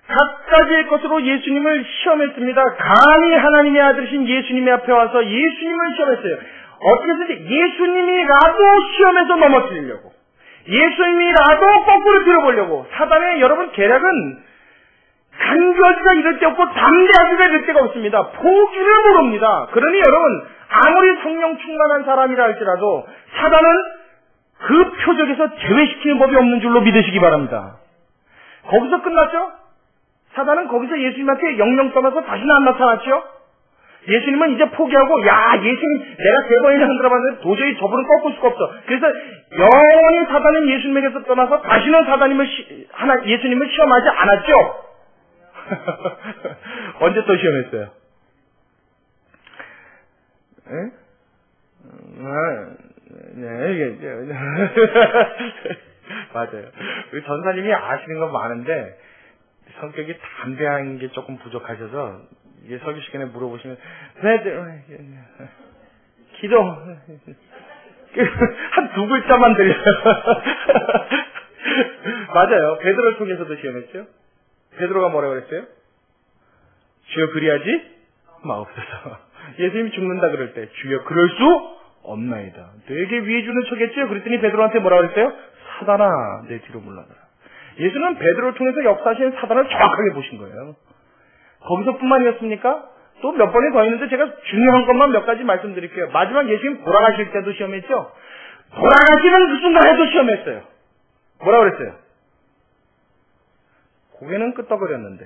각가지의 것으로 예수님을 시험했습니다. 감히 하나님의 아들이신 예수님의 앞에 와서 예수님을 시험했어요. 어떻게 해서든지 예수님이라도 시험에서 넘어뜨리려고, 예수님이라도 거꾸로 들어보려고. 사단의 여러분 계략은 간교하기가 이럴 때 없고 담대하기가 이럴 때가 없습니다. 포기를 모릅니다. 그러니 여러분, 아무리 성령 충만한 사람이라 할지라도 사단은 그 표적에서 제외시키는 법이 없는 줄로 믿으시기 바랍니다. 거기서 끝났죠? 사단은 거기서 예수님한테 영영 떠나서 다시는 안 나타났죠? 예수님은 이제 포기하고, 야, 예수님, 내가 3번이나 흔들어봤는데 도저히 저분은 꺾을 수가 없어. 그래서 영원히 사단은 예수님에게서 떠나서 다시는 예수님을 시험하지 않았죠? 언제 또 시험했어요? 맞아요. 우리 전사님이 아시는 건 많은데 성격이 담대한 게 조금 부족하셔서 이게 설교 시간에 물어보시면 기도 한 2글자만 들려요. 맞아요. 베드로를 통해서도 시험했죠. 베드로가 뭐라고 그랬어요? 주여 그리하지 마옵소서. 예수님이 죽는다 그럴 때 주여 그럴 수 없나이다. 되게 위해 주는 척했죠. 그랬더니 베드로한테 뭐라고 그랬어요? 사단아 내 뒤로 물러가라. 예수는 베드로를 통해서 역사하신 사단을 정확하게 보신 거예요. 거기서뿐만이었습니까? 또 몇 번이 더 있는데 제가 중요한 것만 몇 가지 말씀드릴게요. 마지막 예수님 돌아가실 때도 시험했죠. 돌아가시는 그 순간에도 시험했어요. 뭐라고 그랬어요? 고개는 끄덕거렸는데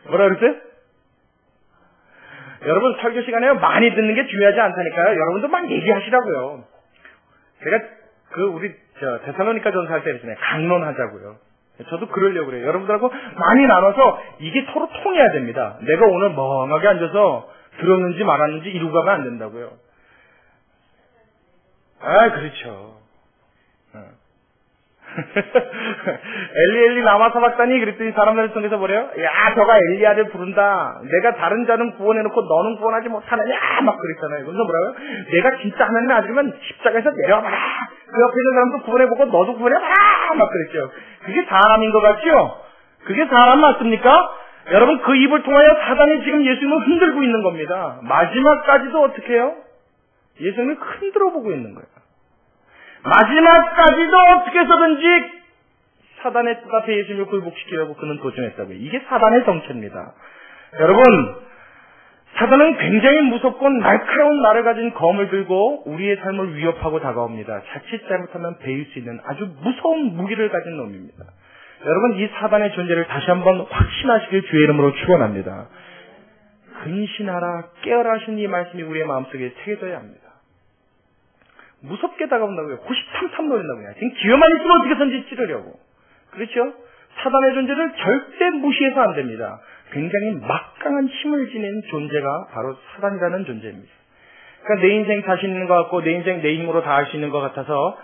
뭐라고 그랬어요? 여러분 설교 시간에 많이 듣는 게 중요하지 않다니까요. 여러분도 막 얘기하시라고요. 제가 우리 데살로니가 전서 할 때 그랬잖아요. 강론하자고요. 저도 그러려고 그래요. 여러분들하고 많이 나눠서 이게 서로 통해야 됩니다. 내가 오늘 멍하게 앉아서 들었는지 말았는지 이루고 가면 안 된다고요. 그렇죠. 엘리 라마사박다니 그랬더니 사람들을 통해서 뭐래요? 야, 저가 엘리야를 부른다. 내가 다른 자는 구원해놓고 너는 구원하지 못하느냐 막 그랬잖아요. 그래서 뭐라고요? 내가 진짜 하나님의 아들이면 십자가에서 내려와봐라. 그 옆에 있는 사람도 구원해보고 너도 구원해봐라 막 그랬죠. 그게 사람인 것 같죠? 그게 사람 맞습니까? 여러분 그 입을 통하여 사단이 지금 예수님을 흔들고 있는 겁니다. 마지막까지도 어떻게 해요? 예수님을 흔들어 보고 있는 거예요. 마지막까지도 어떻게 해서든지 사단의 뜻 앞에 예수님을 굴복시키려고 그는 도전했다고요. 이게 사단의 정체입니다. 여러분, 사단은 굉장히 무섭고 날카로운 날을 가진 검을 들고 우리의 삶을 위협하고 다가옵니다. 자칫 잘못하면 베일 수 있는 아주 무서운 무기를 가진 놈입니다. 여러분, 이 사단의 존재를 다시 한번 확신하시길 주의 이름으로 축원합니다. 근신하라, 깨어라 하신 이 말씀이 우리의 마음속에 새겨져야 합니다. 무섭게 다가온다고요. 호시탐탐 노린다고요. 지금 기회만 있으면 어떻게든지 찌르려고. 그렇죠? 사단의 존재를 절대 무시해서 안 됩니다. 굉장히 막강한 힘을 지닌 존재가 바로 사단이라는 존재입니다. 그러니까 내 인생 자신 있는 것 같고 내 인생 내 힘으로 다 할 수 있는 것 같아서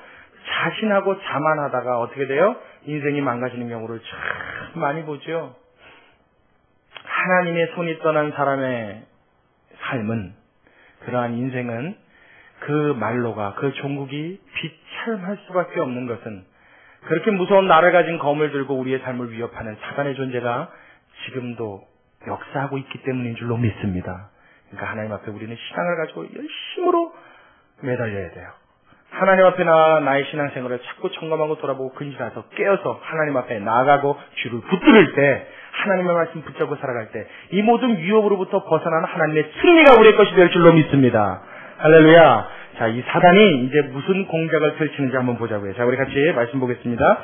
자신하고 자만하다가 어떻게 돼요? 인생이 망가지는 경우를 참 많이 보죠. 하나님의 손이 떠난 사람의 삶은, 그러한 인생은 그 말로가, 그 종국이 비참할 수밖에 없는 것은 그렇게 무서운 나를 가진 검을 들고 우리의 삶을 위협하는 사단의 존재가 지금도 역사하고 있기 때문인 줄로 믿습니다. 그러니까 하나님 앞에 우리는 신앙을 가지고 열심으로 매달려야 돼요. 하나님 앞에 나의 신앙생활을 자꾸 점검하고 돌아보고 근신해서 깨어서 하나님 앞에 나아가고 주를 붙들을 때, 하나님의 말씀 붙잡고 살아갈 때 이 모든 위협으로부터 벗어나는 하나님의 승리가 우리의 것이 될 줄로 믿습니다. 할렐루야. 자, 이 사단이 이제 무슨 공작을 펼치는지 한번 보자고요. 자, 우리 같이 말씀 보겠습니다.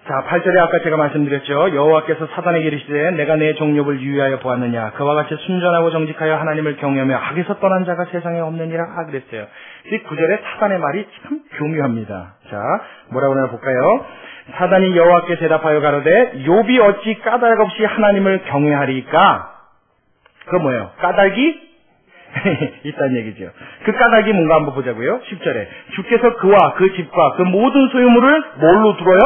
자, 8절에 아까 제가 말씀드렸죠. 여호와께서 사단에게 이르시되 내가 내 종욕을 유의하여 보았느냐. 그와 같이 순전하고 정직하여 하나님을 경외하며 악에서 떠난 자가 세상에 없느니라 그랬어요. 이 9절에 사단의 말이 참 교묘합니다. 자, 뭐라고 하나 볼까요? 사단이 여호와께 대답하여 가로되 욥이 어찌 까닭 없이 하나님을 경외하리까? 그거 뭐예요? 까닭이 있다는 얘기죠. 그 까닭이 뭔가 한번 보자고요. 10절에 주께서 그와 그 집과 그 모든 소유물을 뭘로 두어요?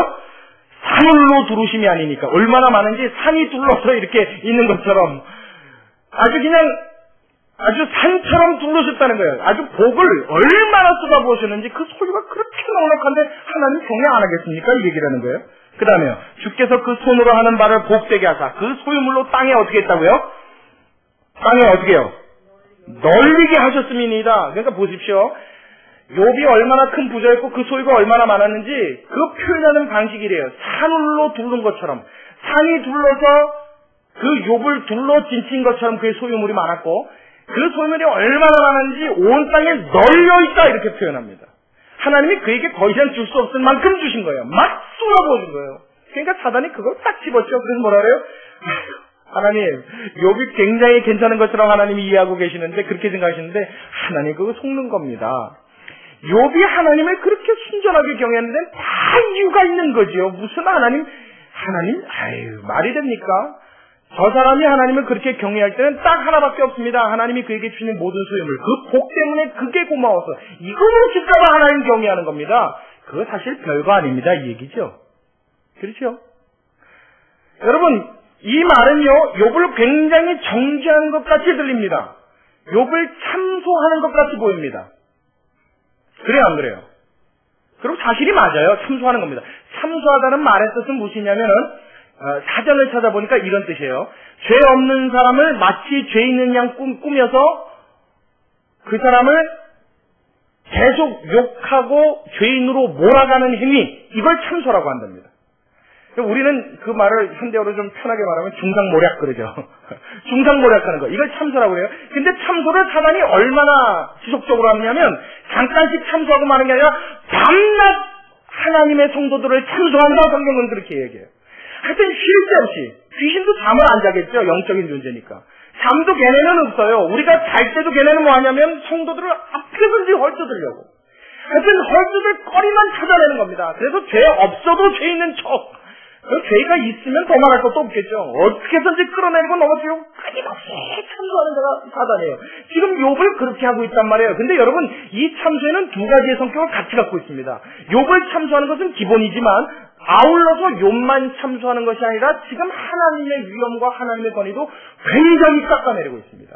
산으로 두르심이 아니니까. 얼마나 많은지 산이 둘러서 이렇게 있는 것처럼 아주 산처럼 둘러셨다는 거예요. 아주 복을 얼마나 쏟아부으셨는지 그 소유가 그렇게 넉넉한데 하나님 경외 안 하겠습니까? 이 얘기라는 거예요. 그 다음에요. 주께서 그 손으로 하는 바를 복되게 하사 그 소유물로 땅에 어떻게 했다고요? 땅에 어떻게 해요? 널리게 하셨음이니이다. 그러니까 보십시오. 욥이 얼마나 큰 부자였고 그 소유가 얼마나 많았는지 그 표현하는 방식이래요. 산울로 둘른 것처럼, 산이 둘러서 그 욥을 둘러 진친 것처럼 그의 소유물이 많았고 그 소유물이 얼마나 많았는지 온 땅에 널려 있다 이렇게 표현합니다. 하나님이 그에게 더 이상 줄 수 없을 만큼 주신 거예요. 막 쏟아부어 준 거예요. 그러니까 사단이 그걸 딱 집었죠. 그래서 뭐라 그래요? 하나님, 욥이 굉장히 괜찮은 것처럼 하나님이 이해하고 계시는데 그렇게 생각하시는데 하나님 그거 속는 겁니다. 욥이 하나님을 그렇게 순전하게 경외하는데 다 이유가 있는 거지요. 무슨 하나님, 아유 말이 됩니까? 저 사람이 하나님을 그렇게 경외할 때는 딱 하나밖에 없습니다. 하나님이 그에게 주시는 모든 소유물, 그 복 때문에 그게 고마워서 이걸로 집사가 하나님 경외하는 겁니다. 그거 사실 별거 아닙니다. 이 얘기죠. 그렇죠? 여러분, 이 말은요, 욥을 굉장히 정죄하는 것 같이 들립니다. 욥을 참소하는 것 같이 보입니다. 그래요, 안 그래요? 그리고 사실이 맞아요. 참소하는 겁니다. 참소하다는 말의 뜻은 무엇이냐면은, 사전을 찾아보니까 이런 뜻이에요. 죄 없는 사람을 마치 죄 있는 양 꾸며서 그 사람을 계속 욕하고 죄인으로 몰아가는 행위, 이걸 참소라고 한답니다. 우리는 그 말을 현대어로 좀 편하게 말하면 중상모략 그러죠. 중상모략하는 거. 이걸 참소라고 해요. 근데 참소를 사단이 얼마나 지속적으로 하느냐면 잠깐씩 참소하고 마는 게 아니라 밤낮 하나님의 성도들을 참소한다. 성경은 그렇게 얘기해요. 하여튼 쉴 새 없이. 귀신도 잠을 안 자겠죠. 영적인 존재니까. 잠도 걔네는 없어요. 우리가 잘 때도 걔네는 뭐 하냐면 성도들을 앞에서든지 헐뜯으려고. 하여튼 헐뜯을 거리만 찾아내는 겁니다. 그래서 죄 없어도 죄 있는 척. 죄가 있으면 더 말할 것도 없겠죠. 어떻게든지 끌어내리고 넘어뜨리고 끊임없이 참소하는 자가 사단이에요. 지금 욥을 그렇게 하고 있단 말이에요. 근데 여러분, 이 참소에는 두 가지의 성격을 같이 갖고 있습니다. 욥을 참소하는 것은 기본이지만 아울러서 욥만 참소하는 것이 아니라 지금 하나님의 위엄과 하나님의 권위도 굉장히 깎아내리고 있습니다.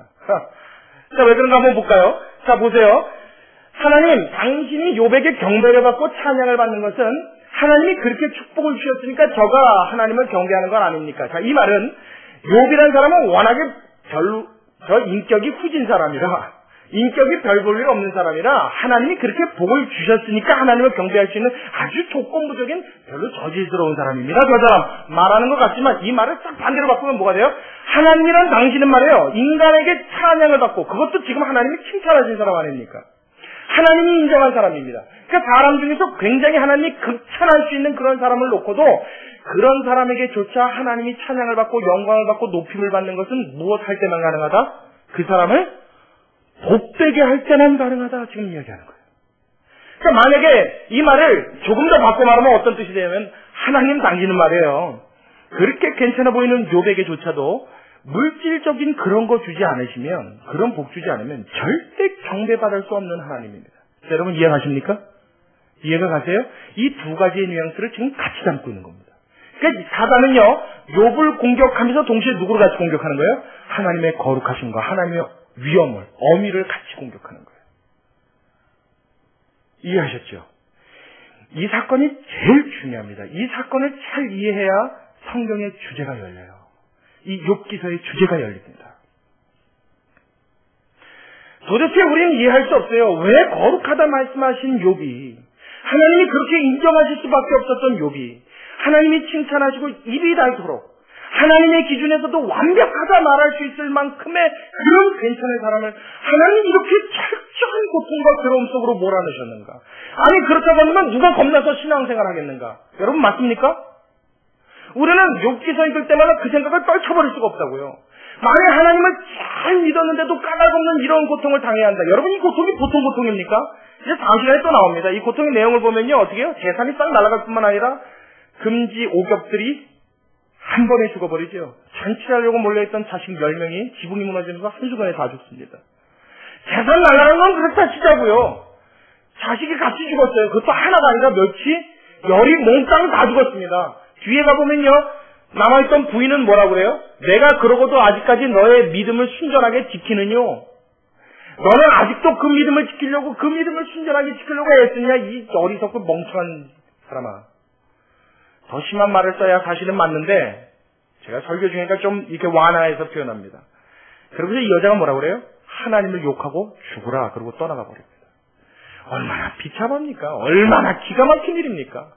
자, 왜 그런가 한번 볼까요? 자, 보세요. 하나님, 당신이 욥에게 경배를 받고 찬양을 받는 것은 하나님이 그렇게 축복을 주셨으니까 저가 하나님을 경배하는 건 아닙니까? 자, 이 말은 욥이라는 사람은 워낙에 저 인격이 후진 사람이라, 인격이 별 볼 일 없는 사람이라 하나님이 그렇게 복을 주셨으니까 하나님을 경배할 수 있는 아주 조건부적인 별로 저질스러운 사람입니다. 저 사람 말하는 것 같지만 이 말을 딱 반대로 바꾸면 뭐가 돼요? 하나님이란 당신은 말이에요, 인간에게 찬양을 받고 그것도 지금 하나님이 칭찬하신 사람 아닙니까? 하나님이 인정한 사람입니다. 그러니까 사람 중에서 굉장히 하나님이 극찬할 수 있는 그런 사람을 놓고도 그런 사람에게조차 하나님이 찬양을 받고 영광을 받고 높임을 받는 것은 무엇 할 때만 가능하다? 그 사람을 복되게 할 때만 가능하다. 지금 이야기하는 거예요. 그러니까 만약에 이 말을 조금 더 바꿔 말하면 어떤 뜻이 되냐면 하나님 당신은 말이에요, 그렇게 괜찮아 보이는 욥에게조차도 물질적인 그런 거 주지 않으시면, 그런 복 주지 않으면 절대 경배받을 수 없는 하나님입니다. 자, 여러분 이해가십니까? 이해가 가세요? 이 두 가지의 뉘앙스를 지금 같이 담고 있는 겁니다. 그러니까 사단은요, 욥을 공격하면서 동시에 누구를 같이 공격하는 거예요? 하나님의 거룩하심과 하나님의 위엄을, 어미를 같이 공격하는 거예요. 이해하셨죠? 이 사건이 제일 중요합니다. 이 사건을 잘 이해해야 성경의 주제가 열려요. 이 욥기서의 주제가 열립니다. 도대체 우리는 이해할 수 없어요. 왜 거룩하다 말씀하신 욥이, 하나님이 그렇게 인정하실 수밖에 없었던 욥이, 하나님이 칭찬하시고 입이 닳도록 하나님의 기준에서도 완벽하다 말할 수 있을 만큼의 그런 괜찮은 사람을 하나님이 이렇게 철저한 고통과 괴로움 속으로 몰아넣으셨는가? 아니, 그렇다고 하면 누가 겁나서 신앙생활 하겠는가? 여러분 맞습니까? 우리는 욥기서 읽을 때마다 그 생각을 떨쳐버릴 수가 없다고요. 만약 하나님을 잘 믿었는데도 까닭없는 이런 고통을 당해야 한다. 여러분, 이 고통이 보통 고통입니까? 이제 다음 시간에 또 나옵니다. 이 고통의 내용을 보면요, 어떻게 해요? 재산이 싹 날아갈 뿐만 아니라 금지 오겹들이 한 번에 죽어버리죠. 잔치하려고 몰려있던 자식 10명이 지붕이 무너지면서 한순간에 다 죽습니다. 재산 날아가는 건 그렇다 치자고요. 자식이 같이 죽었어요. 그것도 하나가 아니라 몇이, 열이 몽땅 다 죽었습니다. 뒤에 가보면요, 남아있던 부인은 뭐라고 그래요? 내가 그러고도 아직까지 너의 믿음을 순전하게 지키느뇨. 너는 아직도 그 믿음을 지키려고, 그 믿음을 순전하게 지키려고 애쓰냐, 이 어리석고 멍청한 사람아. 더 심한 말을 써야 사실은 맞는데 제가 설교 중이니까 좀 이렇게 완화해서 표현합니다. 그러면서 이 여자가 뭐라고 그래요? 하나님을 욕하고 죽으라. 그러고 떠나가 버립니다. 얼마나 비참합니까? 얼마나 기가 막힌 일입니까?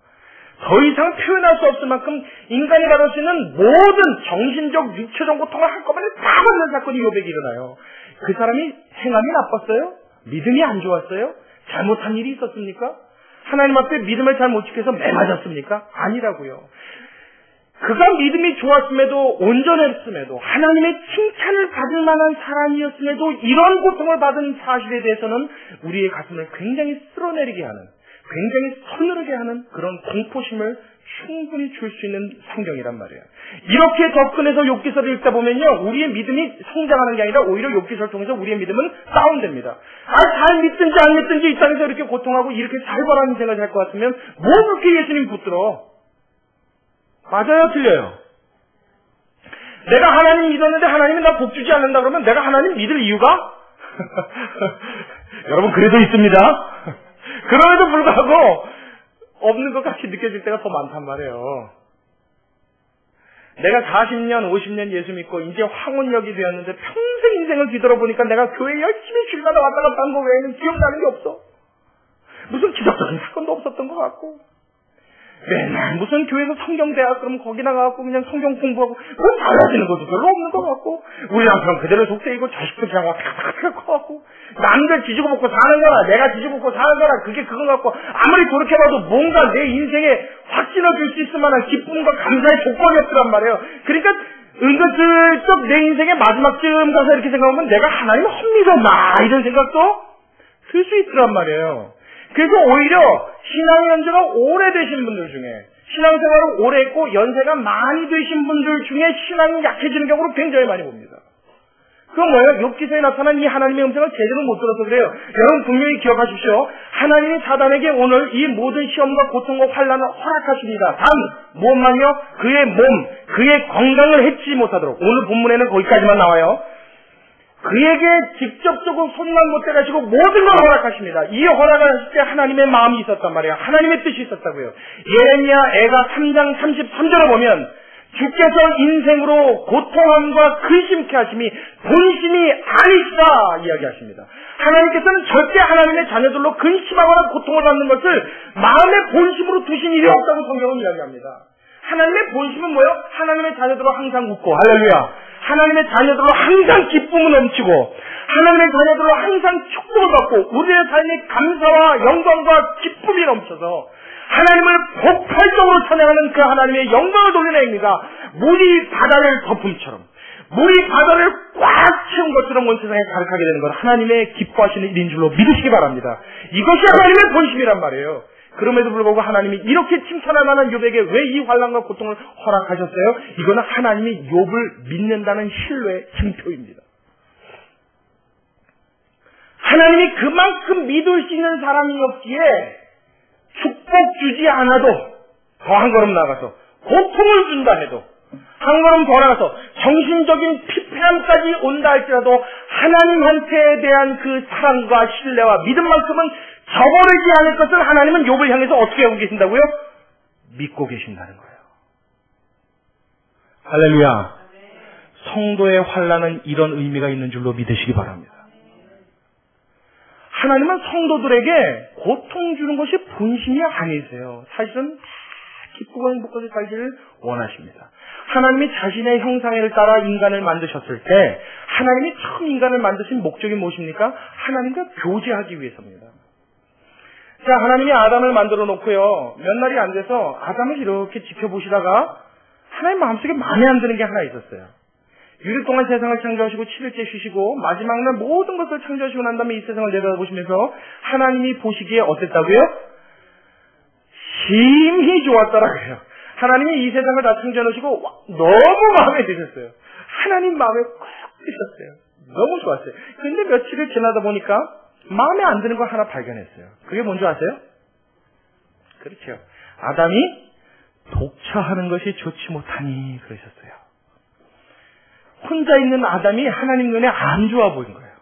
더 이상 표현할 수 없을 만큼 인간이 받을 수 있는 모든 정신적, 육체적 고통을 한꺼번에 다 받는 사건이 욥에게 일어나요. 그 사람이 행함이 나빴어요? 믿음이 안 좋았어요? 잘못한 일이 있었습니까? 하나님 앞에 믿음을 잘 못 지켜서 매 맞았습니까? 아니라고요. 그가 믿음이 좋았음에도 온전했음에도 하나님의 칭찬을 받을 만한 사람이었음에도 이런 고통을 받은 사실에 대해서는 우리의 가슴을 굉장히 쓸어내리게 하는, 굉장히 서늘하게 하는 그런 공포심을 충분히 줄 수 있는 성경이란 말이에요. 이렇게 접근해서 욥기서를 읽다 보면요, 우리의 믿음이 성장하는 게 아니라 오히려 욥기서를 통해서 우리의 믿음은 다운됩니다. 잘 믿든지 안 믿든지 이 땅에서 이렇게 고통하고 이렇게 살벌한 인생을 살 것 같으면 뭐 그렇게 예수님 붙들어? 맞아요, 틀려요? 내가 하나님 믿었는데 하나님이 나 복 주지 않는다 그러면 내가 하나님 믿을 이유가? 여러분, 그래도 있습니다. 그럼에도 불구하고 없는 것 같이 느껴질 때가 더 많단 말이에요. 내가 40년, 50년 예수 믿고 이제 황혼역이 되었는데 평생 인생을 뒤돌아보니까 내가 교회 열심히 길 가다 왔다 갔다 한 거 외에는 기억나는 게 없어. 무슨 기적적인 사건도 없었던 것 같고, 맨날 무슨 교회에서 성경대학 그러면 거기 나가갖고 그냥 성경 공부하고 뭐 달라지는 것도 별로 없는 것 같고, 우리 남편 그대로 속세이고 자식도 그냥 탁탁탁 커갖고 남들 지지고 먹고 사는 거나 내가 지지고 먹고 사는 거나 그게 그건 같고, 아무리 돌이켜봐도 뭔가 내 인생에 확신을 줄 수 있을 만한 기쁨과 감사의 조건이 없더란 말이에요. 그러니까 은근슬쩍 내 인생의 마지막쯤 가서 이렇게 생각하면 내가 하나님 헛믿었나 이런 생각도 들 수 있더란 말이에요. 그래서 오히려 신앙 연세가 오래되신 분들 중에, 신앙생활을 오래 했고 연세가 많이 되신 분들 중에 신앙이 약해지는 경우를 굉장히 많이 봅니다. 그건 뭐예요? 욥기서에 나타난 이 하나님의 음성을 제대로 못 들어서 그래요. 여러분 분명히 기억하십시오. 하나님이 사단에게 오늘 이 모든 시험과 고통과 환난을 허락하십니다. 단 무엇만요? 그의 몸, 그의 건강을 해치지 못하도록. 오늘 본문에는 거기까지만 나와요. 그에게 직접적으로 손만 못 대가시고 모든 걸 허락하십니다. 이 허락을 하실 때 하나님의 마음이 있었단 말이에요. 하나님의 뜻이 있었다고요. 예레미야 애가 3장 33절을 보면 주께서 인생으로 고통함과 근심케 하심이 본심이 아니시다 이야기하십니다. 하나님께서는 절대 하나님의 자녀들로 근심하거나 고통을 받는 것을 마음의 본심으로 두신 일이 없다고 성경은 이야기합니다. 하나님의 본심은 뭐예요? 하나님의 자녀들로 항상 웃고, 할렐루야. 하나님의 자녀들로 항상 기쁨을 넘치고, 하나님의 자녀들로 항상 축복을 받고, 우리의 삶이 감사와 영광과 기쁨이 넘쳐서 하나님을 폭발적으로 찬양하는 그 하나님의 영광을 돌리는 행위가 물이 바다를 덮음처럼, 물이 바다를 꽉 채운 것처럼 온 세상에 가득하게 되는 것, 하나님의 기뻐하시는 일인 줄로 믿으시기 바랍니다. 이것이 하나님의 본심이란 말이에요. 그럼에도 불구하고 하나님이 이렇게 칭찬할 만한 욥에게 왜 이 환난과 고통을 허락하셨어요? 이거는 하나님이 욥을 믿는다는 신뢰의 증표입니다. 하나님이 그만큼 믿을 수 있는 사람이 없기에 축복 주지 않아도 더 한 걸음 나가서 고통을 준다 해도 한 걸음 더 나가서 정신적인 피폐함까지 온다 할지라도 하나님한테 대한 그 사랑과 신뢰와 믿음만큼은 저버리지 않을 것을 하나님은 욥을 향해서 어떻게 하고 계신다고요? 믿고 계신다는 거예요. 할렐루야. 성도의 환난은 이런 의미가 있는 줄로 믿으시기 바랍니다. 하나님은 성도들에게 고통 주는 것이 본심이 아니세요. 사실은 다 기쁘고 행복하게 살기를 원하십니다. 하나님이 자신의 형상을 따라 인간을 만드셨을 때 하나님이 처음 인간을 만드신 목적이 무엇입니까? 하나님과 교제하기 위해서입니다. 자, 하나님이 아담을 만들어 놓고요, 몇 날이 안 돼서 아담을 이렇게 지켜보시다가 하나님 마음속에 마음에 안 드는 게 하나 있었어요. 6일 동안 세상을 창조하시고 7일째 쉬시고 마지막 날 모든 것을 창조하시고 난 다음에 이 세상을 내다보시면서 하나님이 보시기에 어땠다고요? 심히 좋았더라고요. 하나님이 이 세상을 다 창조하시고 너무 마음에 드셨어요. 하나님 마음에 꼭 드셨어요. 너무 좋았어요. 그런데 며칠을 지나다 보니까 마음에 안 드는 거 하나 발견했어요. 그게 뭔지 아세요? 그렇죠. 아담이 독차하는 것이 좋지 못하니 그러셨어요. 혼자 있는 아담이 하나님 눈에 안 좋아 보인 거예요.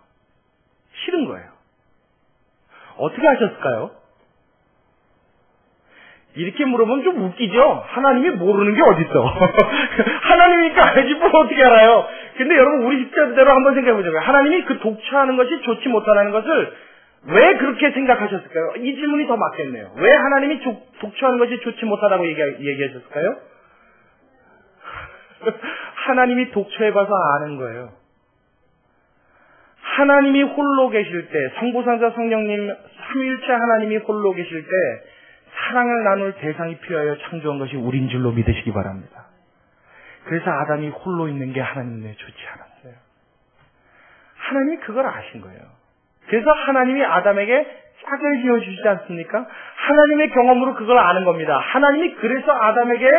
싫은 거예요. 어떻게 하셨을까요? 이렇게 물어보면 좀 웃기죠? 하나님이 모르는 게 어딨어. 하나님이니까 알지 뭘 어떻게 알아요? 근데 여러분 우리 십자대로 한번 생각해 보자고요. 하나님이 그 독차하는 것이 좋지 못하는 것을 왜 그렇게 생각하셨을까요? 이 질문이 더 맞겠네요. 왜 하나님이 독초하는 것이 좋지 못하다고 얘기하셨을까요? 하나님이 독초해봐서 아는 거예요. 하나님이 홀로 계실 때, 성부상자 성령님 삼위일체 하나님이 홀로 계실 때 사랑을 나눌 대상이 필요하여 창조한 것이 우린 줄로 믿으시기 바랍니다. 그래서 아담이 홀로 있는 게 하나님에 좋지 않았어요. 하나님이 그걸 아신 거예요. 그래서 하나님이 아담에게 짝을 지어주시지 않습니까? 하나님의 경험으로 그걸 아는 겁니다. 하나님이 그래서 아담에게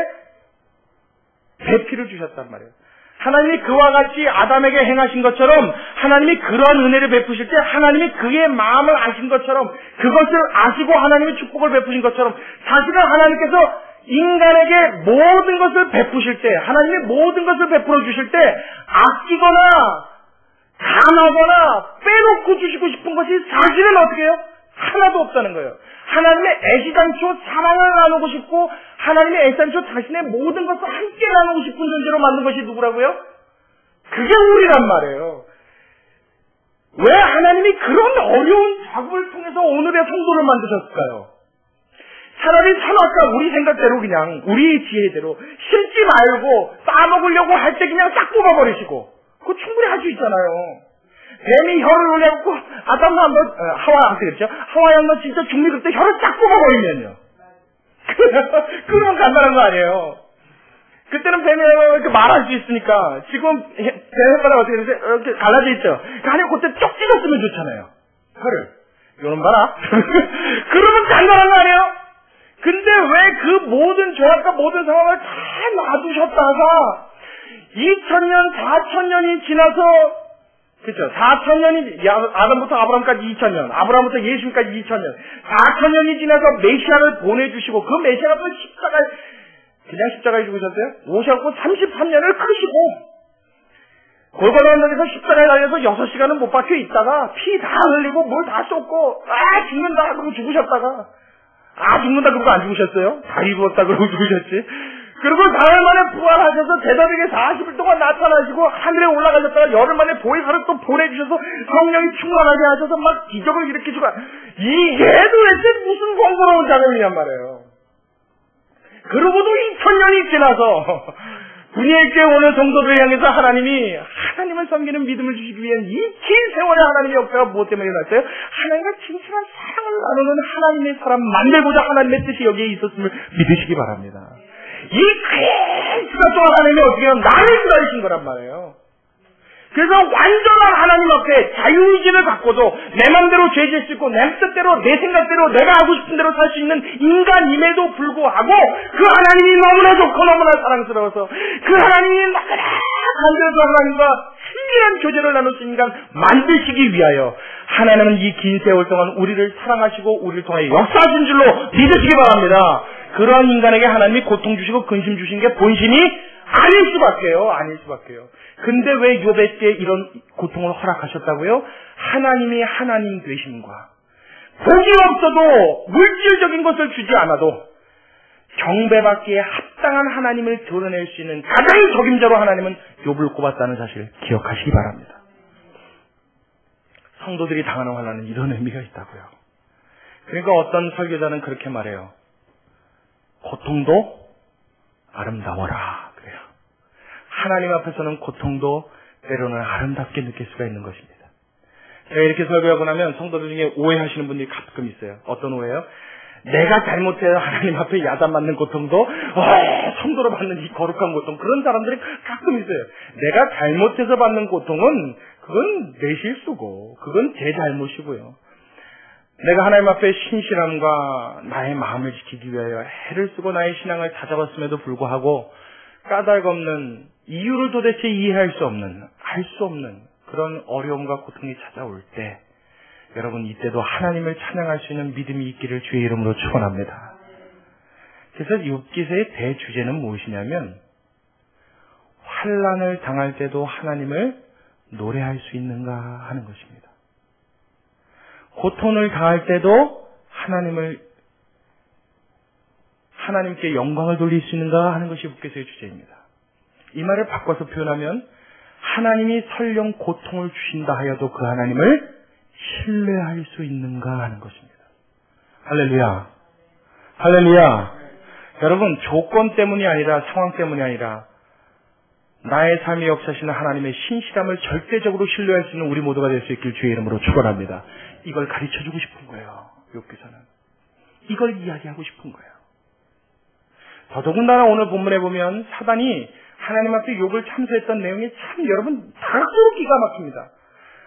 배필을 주셨단 말이에요. 하나님이 그와 같이 아담에게 행하신 것처럼 하나님이 그러한 은혜를 베푸실 때 하나님이 그의 마음을 아신 것처럼 그것을 아시고 하나님의 축복을 베푸신 것처럼 사실은 하나님께서 인간에게 모든 것을 베푸실 때 하나님이 모든 것을 베풀어 주실 때 아끼거나 간하거나 빼놓고 주시고 싶은 것이 사실은 어떻게 해요? 하나도 없다는 거예요. 하나님의 애시당초 사랑을 나누고 싶고 하나님의 애시당초 자신의 모든 것을 함께 나누고 싶은 존재로 만든 것이 누구라고요? 그게 우리란 말이에요. 왜 하나님이 그런 어려운 작업을 통해서 오늘의 성도를 만드셨을까요? 차라리 산악가 우리 생각대로 그냥 우리 지혜대로 심지 말고 따먹으려고 할 때 그냥 싹 뽑아버리시고 그거 충분히 할 수 있잖아요. 뱀이 혀를 올려갖고 아담과 하와한테 그랬죠. 하와 양반 진짜 죽니 그때 혀를 쫙 뽑아버리면요. 그러면 간단한 거 아니에요. 그때는 뱀이 이렇게 말할 수 있으니까 지금 뱀 혓바닥 어떻게 되세요? 이렇게 갈라져 있죠. 아니 그때 쪽 찢었으면 좋잖아요. 혀를. 요런 봐라. 그러면 간단한 거 아니에요? 근데 왜 그 모든 죄악과 모든 상황을 다 놔두셨다가 2000년, 4000년이 지나서 그렇죠. 4000년이 아담부터 아브라함까지 2000년, 아브라함부터 예수님까지 2000년, 4000년이 지나서 메시아를 보내주시고 그 메시아가 또 그냥 십자가에 죽으셨어요? 오셔갖고 33년을 크시고 골고루 언덕에서 십자가에 달려서 6시간은 못 박혀 있다가 피 다 흘리고 물 다 쏟고 죽는다 그러고 죽으셨다가 죽는다 그러고 안 죽으셨어요? 다 이루었다 그러고 죽으셨지. 그리고 사흘 만에 부활하셔서 대답에게 40일 동안 나타나시고 하늘에 올라가셨다가 열흘 만에 보혜사를 또 보내주셔서 성령이 충만하게 하셔서 막 기적을 일으키시고 이게 도대체 무슨 공고로운 작업이냔 말이에요. 그러고도 2000년이 지나서 분위기에 오는 성도들을 향해서 하나님이 하나님을 섬기는 믿음을 주시기 위한 이 긴 세월의 하나님의 역사가 무엇 때문에 일어났어요? 하나님과 진실한 사랑을 나누는 하나님의 사람 만들고자 하나님의 뜻이 여기에 있었음을 믿으시기 바랍니다. 이 큰 시간 동안 하나님이 어떻게 하면 나를 기다리신 거란 말이에요. 그래서 완전한 하나님 앞에 자유의지를 갖고도 내 맘대로 죄 지을 수 있고 내 뜻대로 내 생각대로 내가 하고 싶은 대로 살 수 있는 인간임에도 불구하고 그 하나님이 너무나 좋고 너무나 사랑스러워서 그 하나님이 너무나 간절해서 하나님과 신비한 교제를 나눌 수 있는 인간 만드시기 위하여 하나님은 이 긴 세월 동안 우리를 사랑하시고 우리를 통해 역사하신 줄로 믿으시기 바랍니다. 그러한 인간에게 하나님이 고통 주시고 근심 주신 게 본심이 아닐 수밖에요. 근데 왜 욥에 때 이런 고통을 허락하셨다고요? 하나님이 하나님 되심과 복이 없어도 물질적인 것을 주지 않아도 경배받기에 합당한 하나님을 드러낼 수 있는 가장 적임자로 하나님은 욥을 꼽았다는 사실을 기억하시기 바랍니다. 성도들이 당하는 환난은 이런 의미가 있다고요. 그러니까 어떤 설교자는 그렇게 말해요. 고통도 아름다워라 그래요. 하나님 앞에서는 고통도 때로는 아름답게 느낄 수가 있는 것입니다. 제가 이렇게 설교하고 나면 성도들 중에 오해하시는 분들이 가끔 있어요. 어떤 오해요? 내가 잘못해서 하나님 앞에 야단 맞는 고통도 성도로 받는 이 거룩한 고통, 그런 사람들이 가끔 있어요. 내가 잘못해서 받는 고통은 그건 내 실수고 그건 제 잘못이고요. 내가 하나님 앞에 신실함과 나의 마음을 지키기 위하여 애를 쓰고 나의 신앙을 찾아봤음에도 불구하고 까닭없는 이유를 도대체 이해할 수 없는, 알 수 없는 그런 어려움과 고통이 찾아올 때 여러분 이때도 하나님을 찬양할 수 있는 믿음이 있기를 주의 이름으로 축원합니다. 그래서 욥기서의 대주제는 무엇이냐면 환난을 당할 때도 하나님을 노래할 수 있는가 하는 것입니다. 고통을 당할 때도 하나님께 영광을 돌릴 수 있는가 하는 것이 욥기서의 주제입니다. 이 말을 바꿔서 표현하면 하나님이 설령 고통을 주신다 하여도 그 하나님을 신뢰할 수 있는가 하는 것입니다. 할렐루야. 할렐루야. 여러분, 조건 때문이 아니라, 상황 때문이 아니라 나의 삶의 역사시는 하나님의 신실함을 절대적으로 신뢰할 수 있는 우리 모두가 될 수 있길 주의 이름으로 축원합니다. 이걸 가르쳐주고 싶은 거예요. 욥기서는 이걸 이야기하고 싶은 거예요. 더더군다나 오늘 본문에 보면 사단이 하나님 앞에 욥을 참소했던 내용이 참 여러분 다각도로 기가 막힙니다.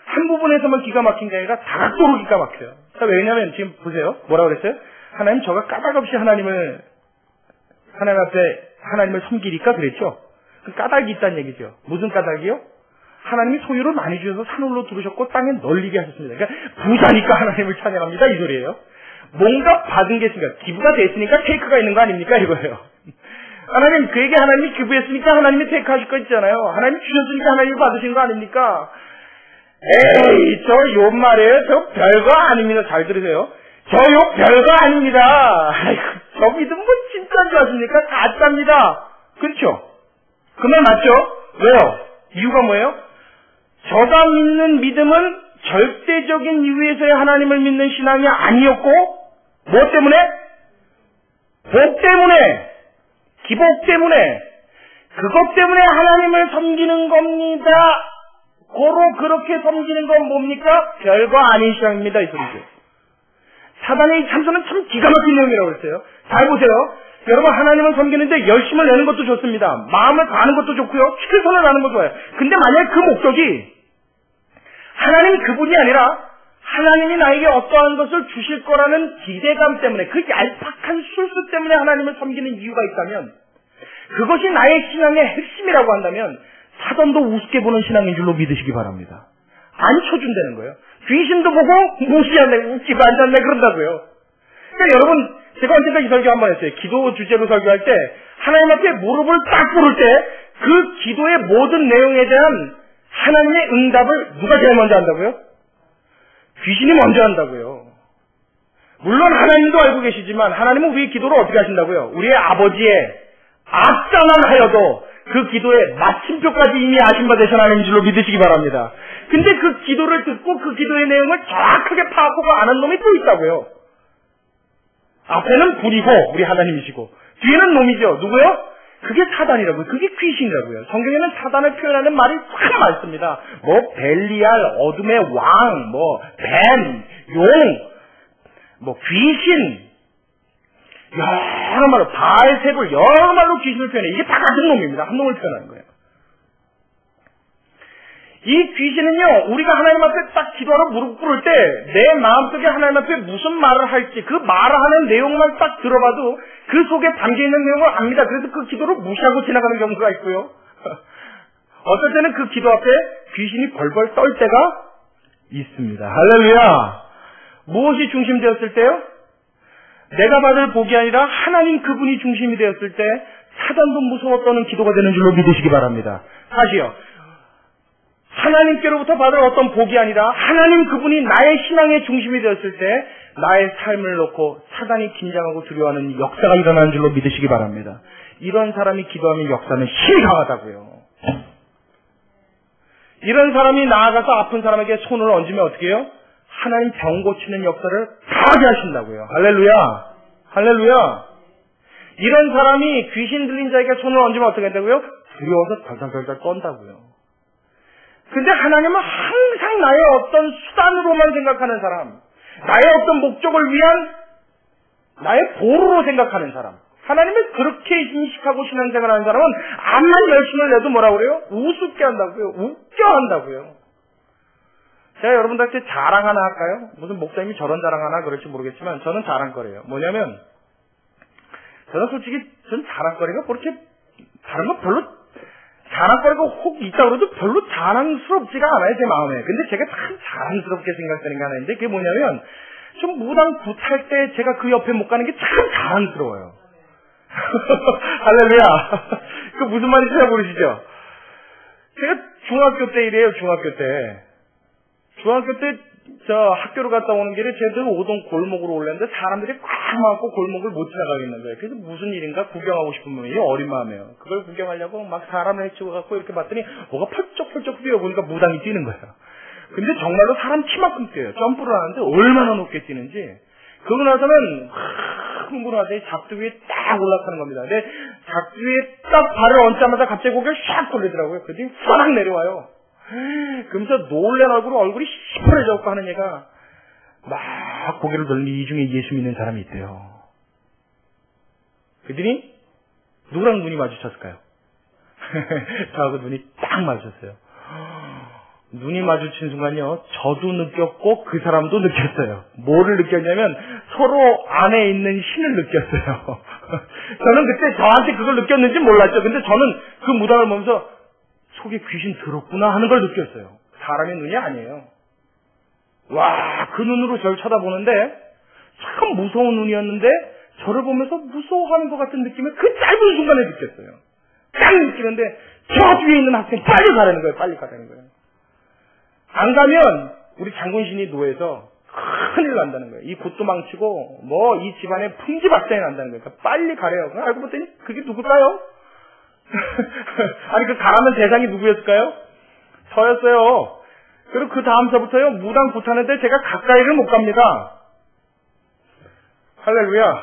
한 부분에서만 기가 막힌 게 아니라 다각도로 기가 막혀요. 왜냐하면 지금 보세요. 뭐라고 그랬어요? 하나님 저가 까닭 없이 하나님 앞에 하나님을 섬기니까 그랬죠. 그 까닭이 있다는 얘기죠. 무슨 까닭이요? 하나님이 소유를 많이 주셔서 산울로 두르셨고 땅에 널리게 하셨습니다. 그러니까 부자니까 하나님을 찬양합니다 이 소리예요. 뭔가 받은 게 있으니까 기부가 됐으니까 테이크가 있는 거 아닙니까 이거예요. 하나님 그에게 하나님이 기부했으니까 하나님이 테이크하실 거 있잖아요. 하나님 주셨으니까 하나님이 받으신 거 아닙니까? 에이 저 욥 말이에요. 저 별거 아닙니다. 잘 들으세요. 저 욥 별거 아닙니다. 아이고, 저 믿음 뭐 진짜인 줄 아십니까? 가짜입니다. 그렇죠? 그 말 맞죠? 왜요? 이유가 뭐예요? 저가 믿는 믿음은 절대적인 이유에서의 하나님을 믿는 신앙이 아니었고 뭐 때문에? 복 때문에, 기복 때문에, 그것 때문에 하나님을 섬기는 겁니다. 고로 그렇게 섬기는 건 뭡니까? 별거 아닌 신앙입니다 이 소리죠. 사단의 참소는 참 기가 막힌 내용이라고 했어요. 잘 보세요. 여러분 하나님을 섬기는데 열심을 내는 것도 좋습니다. 마음을 다하는 것도 좋고요. 최선을 다하는 것도 좋아요. 근데 만약에 그 목적이 하나님이 그분이 아니라 하나님이 나에게 어떠한 것을 주실 거라는 기대감 때문에 그 얄팍한 술수 때문에 하나님을 섬기는 이유가 있다면 그것이 나의 신앙의 핵심이라고 한다면 사단도 우습게 보는 신앙인 줄로 믿으시기 바랍니다. 안 쳐준다는 거예요. 귀신도 보고 무시하네, 웃기도 앉았네 그런다고요. 그러니까 여러분 제가 언젠가 이 설교 한번 했어요. 기도 주제로 설교할 때 하나님 앞에 무릎을 딱 꿇을 때 그 기도의 모든 내용에 대한 하나님의 응답을 누가 제일 먼저 한다고요? 귀신이 먼저 한다고요. 물론 하나님도 알고 계시지만 하나님은 우리의 기도를 어떻게 하신다고요? 우리의 아버지의 악전한하여도 그 기도의 마침표까지 이미 아신 바 되신 하나님인 줄로 믿으시기 바랍니다. 근데 그 기도를 듣고 그 기도의 내용을 정확하게 파악하고 아는 놈이 또 있다고요. 앞에는 불이고 우리 하나님이시고 뒤에는 놈이죠. 누구요? 그게 사단이라고요. 그게 귀신이라고요. 성경에는 사단을 표현하는 말이 참 많습니다. 뭐 벨리알, 어둠의 왕, 뭐 뱀, 용, 뭐 귀신, 여러 말로 바알세불 여러 말로 귀신을 표현해. 이게 다 같은 놈입니다. 한 놈을 표현하는 거예요. 이 귀신은요, 우리가 하나님 앞에 딱 기도하러 무릎 꿇을 때 내 마음속에 하나님 앞에 무슨 말을 할지 그 말을 하는 내용만 딱 들어봐도 그 속에 담겨있는 내용을 압니다. 그래서 그 기도를 무시하고 지나가는 경우가 있고요. 어떨 때는 그 기도 앞에 귀신이 벌벌 떨 때가 있습니다. 할렐루야. 무엇이 중심되었을 때요? 내가 받을 복이 아니라 하나님 그분이 중심이 되었을 때 사단도 무서워 떠는 기도가 되는 줄로 믿으시기 바랍니다. 다시요. 하나님께로부터 받을 어떤 복이 아니라 하나님 그분이 나의 신앙의 중심이 되었을 때 나의 삶을 놓고 사단이 긴장하고 두려워하는 역사가 일어나는 줄로 믿으시기 바랍니다. 이런 사람이 기도하면 역사는 힘이 강하다고요. 이런 사람이 나아가서 아픈 사람에게 손을 얹으면 어떻게 해요? 하나님 병 고치는 역사를 강하게 하신다고요. 할렐루야. 할렐루야. 이런 사람이 귀신 들린 자에게 손을 얹으면 어떻게 한다고요? 두려워서 덜덜덜덜 떤다고요. 근데 하나님은 항상 나의 어떤 수단으로만 생각하는 사람, 나의 어떤 목적을 위한 나의 보루로 생각하는 사람, 하나님을 그렇게 인식하고 신앙생활하는 사람은 암만 열심을 내도 뭐라고 그래요? 우습게 한다고요. 웃겨 한다고요. 제가 여러분들한테 자랑 하나 할까요? 무슨 목사님이 저런 자랑 하나 그럴지 모르겠지만 저는 자랑거리예요. 뭐냐면 저는 솔직히 전 자랑거리가 그렇게 다른 거 별로 자랑거리가 혹 있다고 해도 별로 자랑스럽지가 않아요, 제 마음에. 근데 제가 참 자랑스럽게 생각되는 게 하나 있는데 그게 뭐냐면 좀 무당 굿할 때 제가 그 옆에 못 가는 게 참 자랑스러워요. 할렐루야. 그 무슨 말인지 잘 모르시죠? 제가 중학교 때 이래요, 중학교 때. 중학교 때 저 학교로 갔다 오는 길에 쟤들 오던 골목으로 올랐는데 사람들이 꽉 막고 골목을 못 지나가겠는 거예요. 그래서 무슨 일인가 구경하고 싶은 마음이 어린 마음이에요. 그걸 구경하려고 막 사람을 해치고 갖고 이렇게 봤더니 뭐가 펄쩍펄쩍 뛰어보니까 무당이 뛰는 거예요. 근데 정말로 사람 키만큼 뛰어요. 점프를 하는데 얼마나 높게 뛰는지. 그러고 나서는 흥분하더니 작두 위에 딱 올라타는 겁니다. 근데 작두 위에 딱 발을 얹자마자 갑자기 고개를 샥 돌리더라고요. 그랬더니 푸락 내려와요. 그러면서 놀란 얼굴이 시퍼래져갖고 하는 얘가 막 고개를 돌리니 이 중에 예수 믿는 사람이 있대요. 그랬더니 누구랑 눈이 마주쳤을까요? 저하고 눈이 딱 마주쳤어요. 눈이 마주친 순간요, 저도 느꼈고 그 사람도 느꼈어요. 뭐를 느꼈냐면 서로 안에 있는 신을 느꼈어요. 저는 그때 저한테 그걸 느꼈는지 몰랐죠. 근데 저는 그 무당을 보면서 속에 귀신 들었구나 하는 걸 느꼈어요. 사람의 눈이 아니에요. 와, 그 눈으로 저를 쳐다보는데 참 무서운 눈이었는데 저를 보면서 무서워하는 것 같은 느낌을 그 짧은 순간에 느꼈어요. 딱 느끼는데 저 뒤에 있는 학생 빨리 가라는 거예요. 빨리 가라는 거예요. 안 가면 우리 장군신이 노해서 큰일 난다는 거예요. 이 곳도 망치고 뭐 이 집안에 풍지박산이 난다는 거예요. 그러니까 빨리 가래요. 알고 봤더니 그게 누굴까요? 아니 그 가라는 대상이 누구였을까요? 저였어요. 그리고 그 다음서부터요 무당 굿하는데 제가 가까이를 못 갑니다. 할렐루야.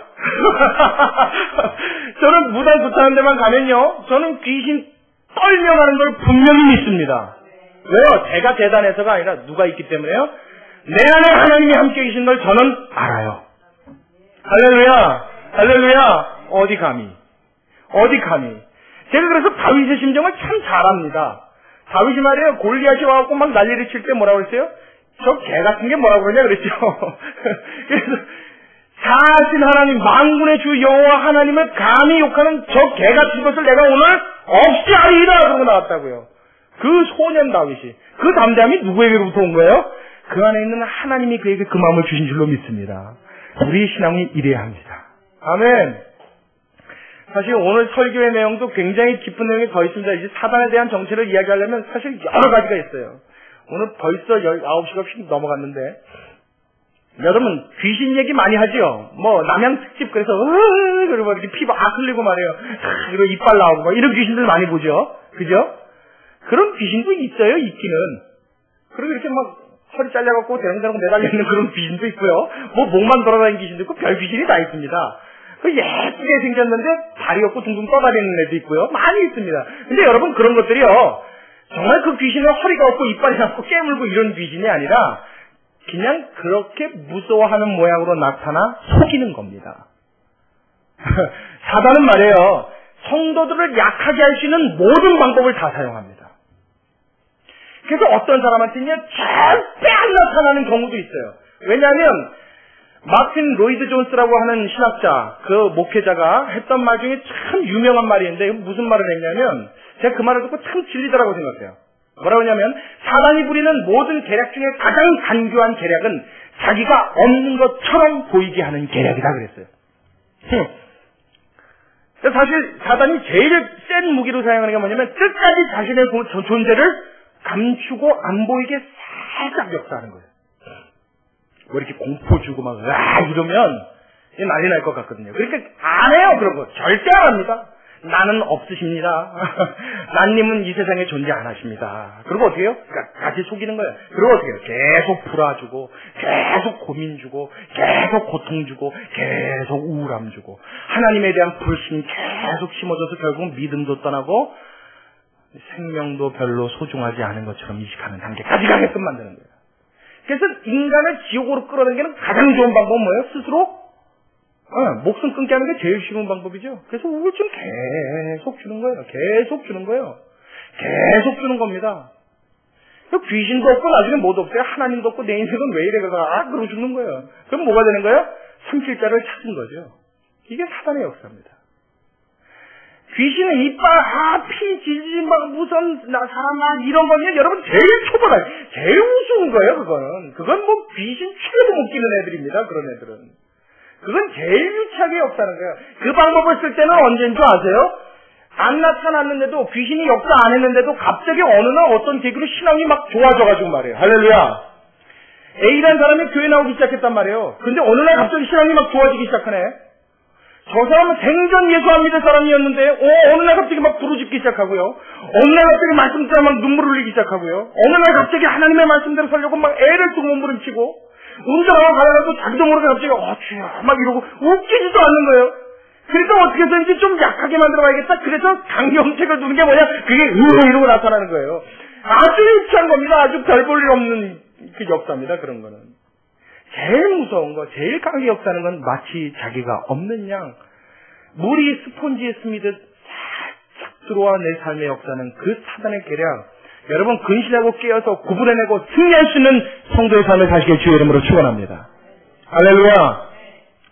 저는 무당 굿하는 데만 가면요 저는 귀신 떨며 가는 걸 분명히 믿습니다. 왜요? 제가 대단해서가 아니라 누가 있기 때문에요. 내 안에 하나님이 함께 계신 걸 저는 알아요. 할렐루야. 할렐루야. 어디 감히. 제가 그래서 다윗의 심정을 참 잘 압니다. 다윗이 말이에요. 골리앗이 와갖고 막 난리를 칠 때 뭐라고 그랬어요? 저 개 같은 게 뭐라고 그러냐 그랬죠. 그래서 사신 하나님, 만군의 주 여호와 하나님을 감히 욕하는 저 개 같은 것을 내가 오늘 없이 하리이다 그러고 나왔다고요. 그 소년 다윗이. 그 담대함이 누구에게로부터 온 거예요? 그 안에 있는 하나님이 그에게 그 마음을 주신 줄로 믿습니다. 우리의 신앙이 이래야 합니다. 아멘. 사실 오늘 설교의 내용도 굉장히 깊은 내용이 더 있습니다. 이제 사단에 대한 정체를 이야기하려면 사실 여러 가지가 있어요. 오늘 벌써 19시가 휙 넘어갔는데 여러분 귀신 얘기 많이 하죠. 뭐 남양 특집 그래서 그리고 이렇게 피부 흘리고 말이에요. 그리고 이빨 나오고 막 이런 귀신들 많이 보죠. 그죠? 그런 귀신도 있어요. 있기는. 그리고 이렇게 막 허리 잘려갖고 대롱대롱 매달려 있는 그런 귀신도 있고요. 뭐 목만 돌아다니는 귀신도 있고 별 귀신이 다 있습니다. 예쁘게 생겼는데 다리 없고 둥둥 떠다니는 애도 있고요. 많이 있습니다. 근데 여러분 그런 것들이요. 정말 그 귀신은 허리가 없고 이빨이 없고 깨물고 이런 귀신이 아니라 그냥 그렇게 무서워하는 모양으로 나타나 속이는 겁니다. 사단은 말이에요. 성도들을 약하게 할 수 있는 모든 방법을 다 사용합니다. 그래서 어떤 사람한테는 절대 안 나타나는 경우도 있어요. 왜냐하면 마틴 로이드 존스라고 하는 신학자, 그 목회자가 했던 말 중에 참 유명한 말이 있는데 무슨 말을 했냐면 제가 그 말을 듣고 참 진리더라고 생각해요. 뭐라고 하냐면 사단이 부리는 모든 계략 중에 가장 간교한 계략은 자기가 없는 것처럼 보이게 하는 계략이다 그랬어요. 사실 사단이 제일 센 무기로 사용하는 게 뭐냐면 끝까지 자신의 존재를 감추고 안 보이게 살짝 역사하는 거예요. 뭐 이렇게 공포 주고 막 이러면 난리 날 것 같거든요. 그러니까 안 해요 그런 거. 절대 안 합니다. 나는 없으십니다. 나님은 이 세상에 존재 안 하십니다. 그리고 어떻게 해요? 그러니까 같이 속이는 거예요. 그리고 어떻게 해요? 계속 불화주고 계속 고민 주고 계속 고통 주고 계속 우울함 주고 하나님에 대한 불신이 계속 심어져서 결국은 믿음도 떠나고 생명도 별로 소중하지 않은 것처럼 인식하는 단계까지 가게끔 만드는 거예요. 그래서 인간을 지옥으로 끌어당기는 가장 좋은 방법은 뭐예요? 스스로 목숨 끊게 하는 게 제일 쉬운 방법이죠. 그래서 우울증 계속 주는 거예요. 계속 주는 거예요. 계속 주는 겁니다. 귀신도 없고 나중에 뭐도 없어요. 하나님도 없고 내 인생은 왜 이래 그러고 죽는 거예요. 그럼 뭐가 되는 거예요? 삼킬자를 찾은 거죠. 이게 사단의 역사입니다. 귀신은 이빨 피 질질 막 무슨 사람 이런 거면 여러분 제일 초보라 제일 우스운 거예요. 그건 뭐 귀신 최고 못 끼는 애들입니다. 그런 애들은 그건 제일 유치하게 역사하는 거예요. 그 방법을 쓸 때는 언제인 줄 아세요? 안 나타났는데도 귀신이 역사 안 했는데도 갑자기 어느 날 어떤 계기로 신앙이 막 좋아져가지고 말이에요. 할렐루야. A라는 사람이 교회 나오기 시작했단 말이에요. 근데 어느 날 갑자기 신앙이 막 좋아지기 시작하네. 저 사람은 생전 예수 안 믿을 사람이었는데, 어느 날 갑자기 막 부르짖기 시작하고요. 어느 날 갑자기 말씀 듣다 막 눈물을 흘리기 시작하고요. 어느 날 갑자기 하나님의 말씀대로 살려고 막 애를 쓰고 몸부림치고, 운전하고 가다가도 자기도 모르게 갑자기, 주여, 막 이러고 웃기지도 않는 거예요. 그러니까 어떻게 해서인지 좀 약하게 만들어봐야겠다. 그래서 강경책을 두는 게 뭐냐? 그게 이러고 나타나는 거예요. 아주 유치한 겁니다. 아주 별 볼 일 없는 그 역사입니다. 그런 거는. 제일 무서운 거, 제일 강하게 역사하는 건 마치 자기가 없는 양, 물이 스폰지에 스미듯 살짝 들어와 내 삶의 역사는 그 사단의 계략, 여러분 근신하고 깨어서 구분해내고 승리할 수 있는 성도의 삶을 사시길 주의 이름으로 축원합니다. 할렐루야.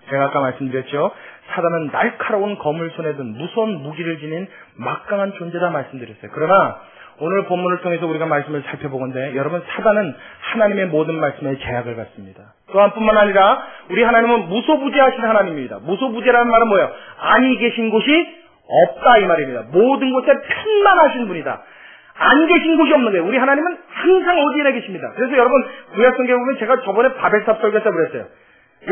제가 아까 말씀드렸죠. 사단은 날카로운 검을 손에 든 무서운 무기를 지닌 막강한 존재다 말씀드렸어요. 그러나 오늘 본문을 통해서 우리가 말씀을 살펴보건대 여러분 사단은 하나님의 모든 말씀에 제약을 갖습니다. 또한 뿐만 아니라 우리 하나님은 무소부재하신 하나님입니다. 무소부재라는 말은 뭐예요? 아니 계신 곳이 없다 이 말입니다. 모든 곳에 편만하신 분이다. 안 계신 곳이 없는 거예요. 우리 하나님은 항상 어디에나 계십니다. 그래서 여러분 구약성경에 보면 제가 저번에 바벨탑 설교 때 그랬어요.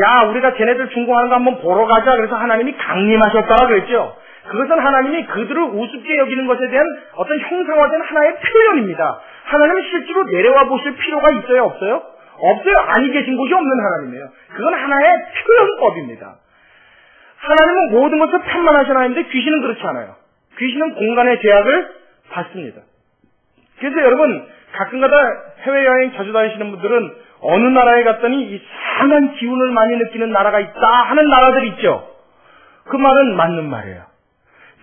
야 우리가 쟤네들 중공하는 거 한번 보러 가자. 그래서 하나님이 강림하셨다 그랬죠. 그것은 하나님이 그들을 우습게 여기는 것에 대한 어떤 형상화된 하나의 표현입니다. 하나님은 실제로 내려와 보실 필요가 있어요? 없어요? 없어요. 아니 계신 곳이 없는 하나님이에요. 그건 하나의 표현법입니다. 하나님은 모든 것을 편만하신 하나님인데 귀신은 그렇지 않아요. 귀신은 공간의 제약을 받습니다. 그래서 여러분 가끔가다 해외여행 자주 다니시는 분들은 어느 나라에 갔더니 이상한 기운을 많이 느끼는 나라가 있다 하는 나라들이 있죠. 그 말은 맞는 말이에요.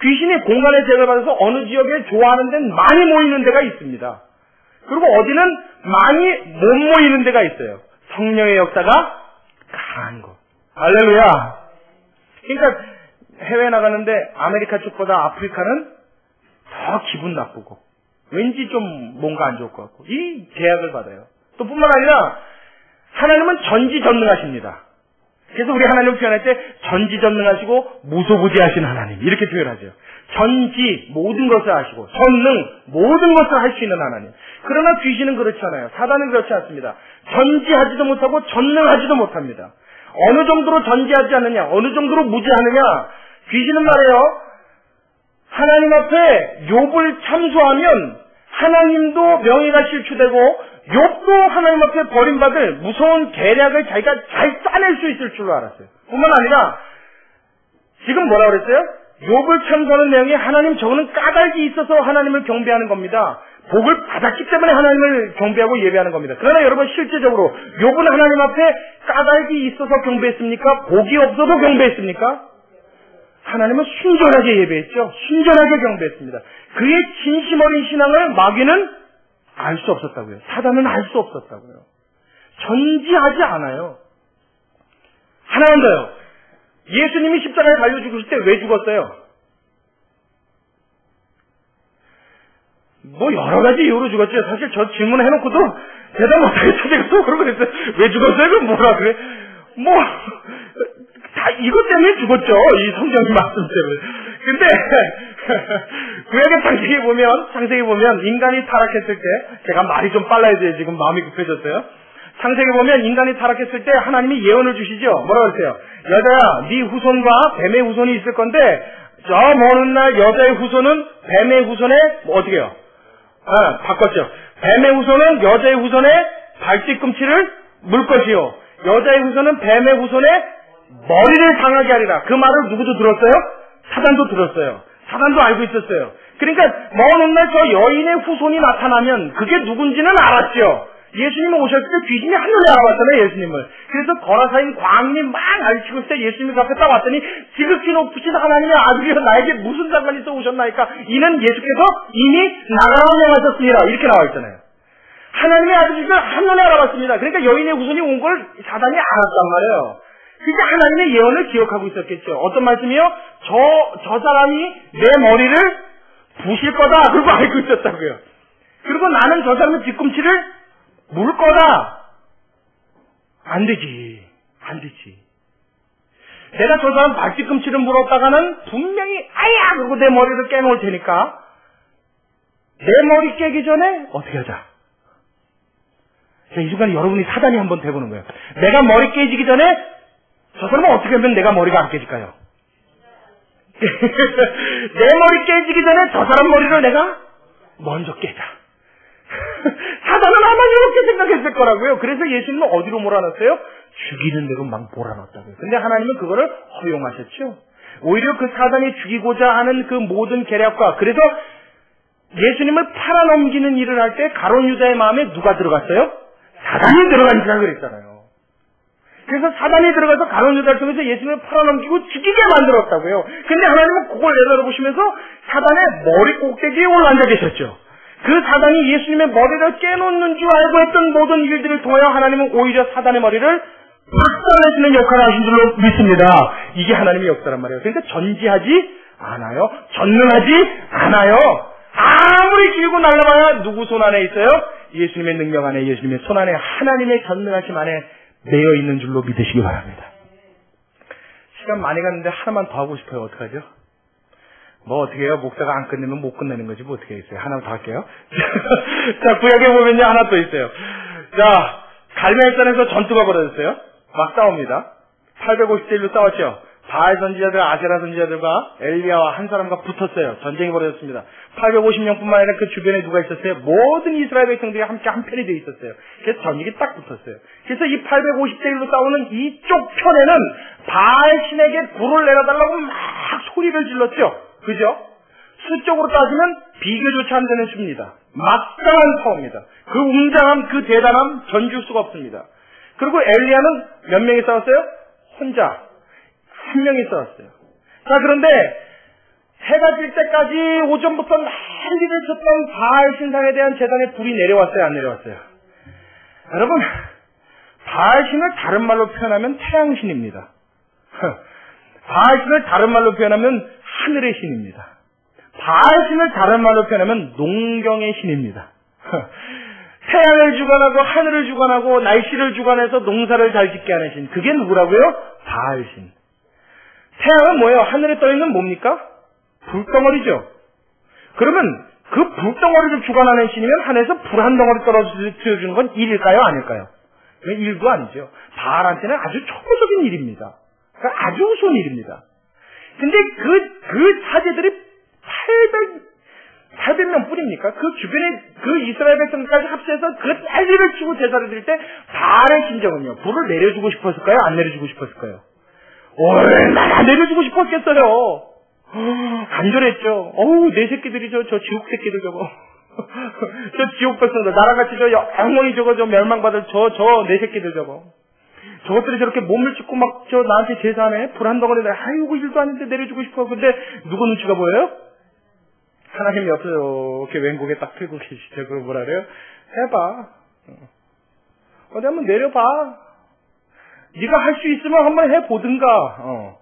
귀신이 공간의 제약을 받아서 어느 지역에 좋아하는 데는 많이 모이는 데가 있습니다. 그리고 어디는 많이 못 모이는 데가 있어요. 성령의 역사가 강한 곳. 할렐루야. 그러니까 해외 나가는데 아메리카 쪽보다 아프리카는 더 기분 나쁘고 왠지 좀 뭔가 안 좋을 것 같고 이 제약을 받아요. 또 뿐만 아니라 하나님은 전지전능하십니다. 그래서 우리 하나님을 표현할 때 전지전능하시고 무소부재하신 하나님 이렇게 표현하죠. 전지 모든 것을 하시고 전능 모든 것을 할 수 있는 하나님. 그러나 귀신은 그렇지 않아요. 사단은 그렇지 않습니다. 전지하지도 못하고 전능하지도 못합니다. 어느 정도로 전지하지 않느냐, 어느 정도로 무지하느냐. 귀신은 말이에요. 하나님 앞에 욥을 참소하면 하나님도 명예가 실추되고 욥도 하나님 앞에 버림받을 무서운 계략을 자기가 잘 짜낼 수 있을 줄로 알았어요. 뿐만 아니라 지금 뭐라 그랬어요? 욥을 참소하는 내용이 하나님 저거는 까닭이 있어서 하나님을 경배하는 겁니다. 복을 받았기 때문에 하나님을 경배하고 예배하는 겁니다. 그러나 여러분 실제적으로 욥은 하나님 앞에 까닭이 있어서 경배했습니까? 복이 없어서 경배했습니까? 하나님은 순전하게 예배했죠. 순전하게 경배했습니다. 그의 진심 어린 신앙을 마귀는 알 수 없었다고요. 사단은 알 수 없었다고요. 전지하지 않아요. 하나는 더요. 예수님이 십자가에 달려 죽으실 때 왜 죽었어요? 뭐 여러 가지 이유로 죽었죠. 사실 저 질문 해놓고도 대답 못하겠어. 제가 또 그러고 그랬어요. 왜 죽었어요? 그럼 뭐라 그래? 다 이것 때문에 죽었죠. 이 성경 말씀 때문에. 근데 구약의 창세기 보면 인간이 타락했을 때 제가 말이 좀 빨라야 돼요. 지금 마음이 급해졌어요. 창세기 보면 인간이 타락했을 때 하나님이 예언을 주시죠. 뭐라고 그랬어요? 여자야, 네 후손과 뱀의 후손이 있을 건데 저 먼 날 여자의 후손은 뱀의 후손에 어떻게 해요? 바꿨죠. 뱀의 후손은 여자의 후손에 발뒤꿈치를 물 것이요. 여자의 후손은 뱀의 후손에 머리를 상하게 하리라. 그 말을 누구도 들었어요? 사단도 들었어요. 사단도 알고 있었어요. 그러니까 먼 날 저 여인의 후손이 나타나면 그게 누군지는 알았죠. 예수님이 오셨을 때 귀신이 한눈에 알아봤잖아요. 예수님을. 그래서 거라사인 광인이 막 알치고 있을 때 예수님이 앞에 딱 왔더니 지극히 높으신 하나님의 아들이여 나에게 무슨 상관이 있어 오셨나이까. 이는 예수께서 이미 나가라 명하셨습니다. 이렇게 나와 있잖아요. 하나님의 아들이를 한눈에 알아봤습니다. 그러니까 여인의 후손이 온 걸 사단이 알았단 말이에요. 그러니까 하나님의 예언을 기억하고 있었겠죠. 어떤 말씀이요? 저 사람이 내 머리를 부실 거다. 그리고 알고 있었다고요. 그리고 나는 저 사람의 뒤꿈치를 물 거다. 안 되지. 내가 저 사람 발뒤꿈치를 물었다가는 분명히 아야! 그러고 내 머리를 깨놓을 테니까 내 머리 깨기 전에 어떻게 하자. 이 순간에 여러분이 사단이 한번 돼보는 거예요. 내가 머리 깨지기 전에 저 사람은 어떻게 하면 내가 머리가 안 깨질까요? 내 머리 깨지기 전에 저 사람 머리를 내가 먼저 깨자. 사단은 아마 이렇게 생각했을 거라고요. 그래서 예수님은 어디로 몰아넣었어요? 죽이는 대로 막 몰아넣었다고요. 근데 하나님은 그거를 허용하셨죠. 오히려 그 사단이 죽이고자 하는 그 모든 계략과, 그래서 예수님을 팔아넘기는 일을 할 때 가룟 유다의 마음에 누가 들어갔어요? 사단이 들어간다고 그랬잖아요. 그래서 사단이 들어가서 가룟 유다를 통해서 예수님을 팔아넘기고 죽이게 만들었다고요. 근데 하나님은 그걸 내려다보시면서 사단의 머리 꼭대기에 올라앉아 계셨죠. 그 사단이 예수님의 머리를 깨놓는 줄 알고 했던 모든 일들을 통하여 하나님은 오히려 사단의 머리를 박살내시는 역할을 하신 줄로 믿습니다. 이게 하나님의 역사란 말이에요. 그러니까 전지하지 않아요. 전능하지 않아요. 아무리 길고 날라봐야 누구 손 안에 있어요? 예수님의 능력 안에, 예수님의 손 안에, 하나님의 전능하심 안에 매여 있는 줄로 믿으시기 바랍니다. 시간 많이 갔는데 하나만 더 하고 싶어요. 어떡하죠? 뭐 어떻게 해요? 목사가 안 끝내면 못 끝내는 거지 뭐 어떻게 했어요? 하나 더 할게요. 자, 구약에 보면요 하나 또 있어요. 자, 갈멜산에서 전투가 벌어졌어요. 막 싸웁니다. 850대 1로 싸웠죠. 바알 선지자들, 아세라 선지자들과 엘리야와 한 사람과 붙었어요. 전쟁이 벌어졌습니다. 850명뿐만 아니라 그 주변에 누가 있었어요? 모든 이스라엘 백성들이 함께 한 편이 되어 있었어요. 그래서 전쟁이 딱 붙었어요. 그래서 이 850대 1로 싸우는 이쪽 편에는 바알 신에게 불을 내려달라고 막 소리를 질렀죠. 그죠? 수적으로 따지면 비교조차 안 되는 수입니다. 막강한 파워입니다. 그 웅장함, 그 대단함 견줄 수가 없습니다. 그리고 엘리야는 몇 명이 싸웠어요? 혼자 한 명이 싸웠어요. 자, 그런데 해가 질 때까지 오전부터 난리를 쳤던 바알 신상에 대한 제단에 불이 내려왔어요? 안 내려왔어요? 여러분, 바알 신을 다른 말로 표현하면 태양신입니다. 바알 신을 다른 말로 표현하면 하늘의 신입니다. 바알 신을 다른 말로 표현하면 농경의 신입니다. 태양을 주관하고 하늘을 주관하고 날씨를 주관해서 농사를 잘 짓게 하는 신. 그게 누구라고요? 바알 신. 태양은 뭐예요? 하늘에 떠있는 뭡니까? 불덩어리죠. 그러면 그 불덩어리를 주관하는 신이면 하늘에서 불 한 덩어리 떨어뜨려주는 건 일일까요? 아닐까요? 일도 아니죠. 바알한테는 아주 초보적인 일입니다. 그러니까 아주 우스운 일입니다. 근데 그 사제들이 800명 뿐입니까? 그 주변에 그 이스라엘 백성까지 합쳐서 그 난리를 치고 제사를 드릴 때 바알의 심정은요. 불을 내려주고 싶었을까요? 안 내려주고 싶었을까요? 얼마나 내려주고 싶었겠어요. 간절했죠. 어우, 내 새끼들이죠. 저 지옥 새끼들 저거. 저 지옥 백성들. 나랑 같이 저 영원히 저거 멸망받을 내 새끼들 저거. 저것들이 저렇게 몸을 찢고 막 나한테 제사하네. 불 한 덩어리 아이고 일도 아닌데 내려주고 싶어. 근데 누구 눈치가 보여요? 하나님 옆에 이렇게 왼곡에 딱 들고 계시죠. 그걸 뭐라 그래요? 해봐. 어디 한번 내려봐. 네가 할 수 있으면 한번 해보든가.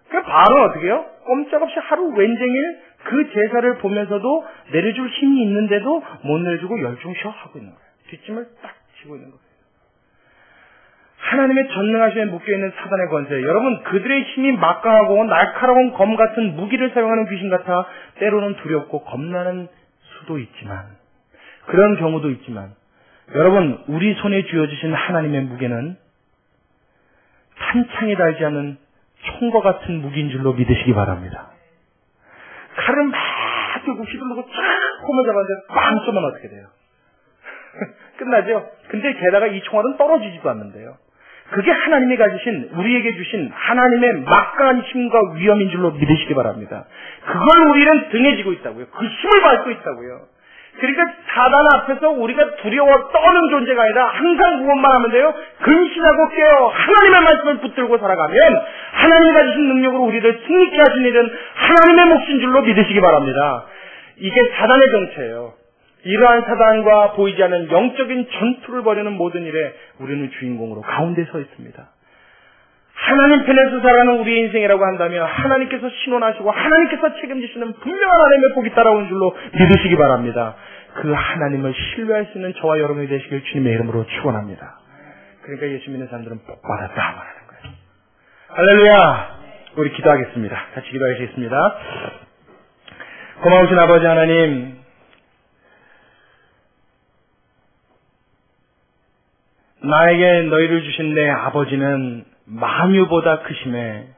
그 바로 어떻게 해요? 꼼짝없이 하루 웬쟁일 그 제사를 보면서도 내려줄 힘이 있는데도 못 내려주고 열중셔 하고 있는 거예요. 뒷짐을 딱 치고 있는 거예요. 하나님의 전능하심에 묶여있는 사단의 권세. 여러분, 그들의 힘이 막강하고 날카로운 검 같은 무기를 사용하는 귀신 같아 때로는 두렵고 겁나는 수도 있지만, 그런 경우도 있지만, 여러분, 우리 손에 쥐어주신 하나님의 무게는 탄창에 달지 않는 총과 같은 무기인 줄로 믿으시기 바랍니다. 칼을 막 들고 휘두르고 쫙 홈을 잡았는데 빵 쏘면 어떻게 돼요? 끝나죠? 근데 게다가 이 총알은 떨어지지도 않는데요. 그게 하나님이 가지신, 우리에게 주신 하나님의 막강한 힘과 위엄인 줄로 믿으시기 바랍니다. 그걸 우리는 등에 지고 있다고요. 그 힘을 밟고 있다고요. 그러니까 사단 앞에서 우리가 두려워 떠는 존재가 아니라 항상 무엇만 하면 돼요? 근신하고 깨어 하나님의 말씀을 붙들고 살아가면 하나님이 가지신 능력으로 우리를 승리케 하신 일은 하나님의 몫인 줄로 믿으시기 바랍니다. 이게 사단의 정체예요. 이러한 사단과 보이지 않는 영적인 전투를 벌이는 모든 일에 우리는 주인공으로 가운데 서 있습니다. 하나님 편에서 살아가는 우리의 인생이라고 한다면 하나님께서 신원하시고 하나님께서 책임지시는 분명한 하나님의 복이 따라오는 줄로 믿으시기 바랍니다. 그 하나님을 신뢰할 수 있는 저와 여러분이 되시길 주님의 이름으로 축원합니다. 그러니까 예수 믿는 사람들은 복 받았다 말하는 거예요. 할렐루야. 우리 기도하겠습니다. 같이 기도하시겠습니다. 고마우신 아버지 하나님, 나에게 너희를 주신 내 아버지는 만유보다 크심에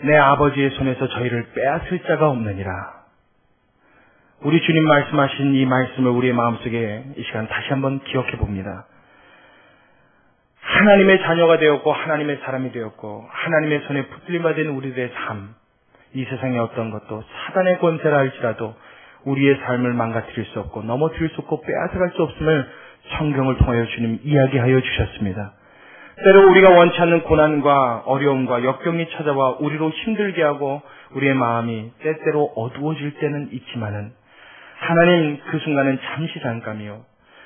내 아버지의 손에서 저희를 빼앗을 자가 없느니라. 우리 주님 말씀하신 이 말씀을 우리의 마음속에 이 시간 다시 한번 기억해 봅니다. 하나님의 자녀가 되었고 하나님의 사람이 되었고 하나님의 손에 붙들림받은 우리들의 삶, 이 세상의 어떤 것도 사단의 권세라 할지라도 우리의 삶을 망가뜨릴 수 없고 넘어뜨릴 수 없고 빼앗아갈 수 없음을 성경을 통하여 주님 이야기하여 주셨습니다. 때로 우리가 원치 않는 고난과 어려움과 역경이 찾아와 우리로 힘들게 하고 우리의 마음이 때때로 어두워질 때는 있지만은 하나님 그 순간은 잠시 잠깐이요.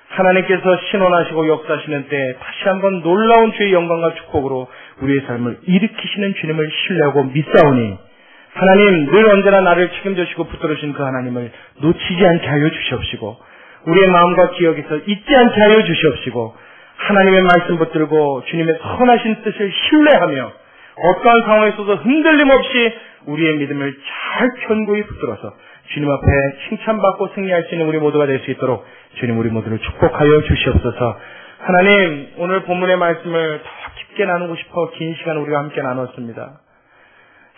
하나님께서 신원하시고 역사하시는 때 다시 한번 놀라운 주의 영광과 축복으로 우리의 삶을 일으키시는 주님을 신뢰하고 믿사오니 하나님 늘 언제나 나를 책임져 주시고 붙들어 주신 그 하나님을 놓치지 않게 하여 주시옵시고 우리의 마음과 기억에서 잊지 않게 하여 주시옵시고 하나님의 말씀 붙들고 주님의 선하신 뜻을 신뢰하며 어떠한 상황에서도 흔들림 없이 우리의 믿음을 잘 견고히 붙들어서 주님 앞에 칭찬받고 승리할 수 있는 우리 모두가 될 수 있도록 주님 우리 모두를 축복하여 주시옵소서. 하나님 오늘 본문의 말씀을 더 깊게 나누고 싶어 긴 시간 우리가 함께 나눴습니다.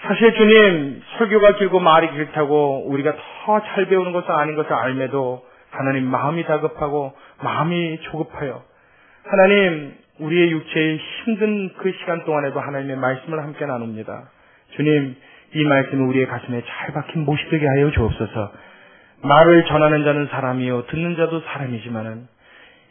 사실 주님 설교가 길고 말이 길다고 우리가 더 잘 배우는 것은 아닌 것을 알매도 하나님 마음이 다급하고 마음이 조급하여 하나님 우리의 육체의 힘든 그 시간 동안에도 하나님의 말씀을 함께 나눕니다. 주님 이 말씀을 우리의 가슴에 잘 박힌 못이 되게 하여 주옵소서. 말을 전하는 자는 사람이요 듣는 자도 사람이지만은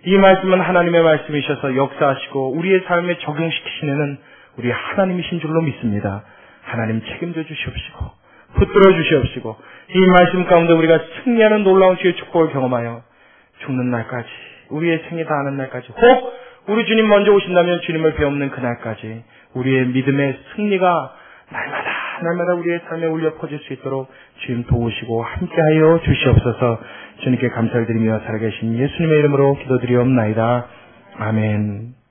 이 말씀은 하나님의 말씀이셔서 역사하시고 우리의 삶에 적용시키시는 우리 하나님이신 줄로 믿습니다. 하나님 책임져 주시옵시고 붙들어 주시옵시고 이 말씀 가운데 우리가 승리하는 놀라운 주의 축복을 경험하여 죽는 날까지 우리의 생이 다하는 날까지 혹 우리 주님 먼저 오신다면 주님을 배우는 그날까지 우리의 믿음의 승리가 날마다 우리의 삶에 울려 퍼질 수 있도록 주님 도우시고 함께하여 주시옵소서. 주님께 감사를 드리며 살아계신 예수님의 이름으로 기도드리옵나이다. 아멘.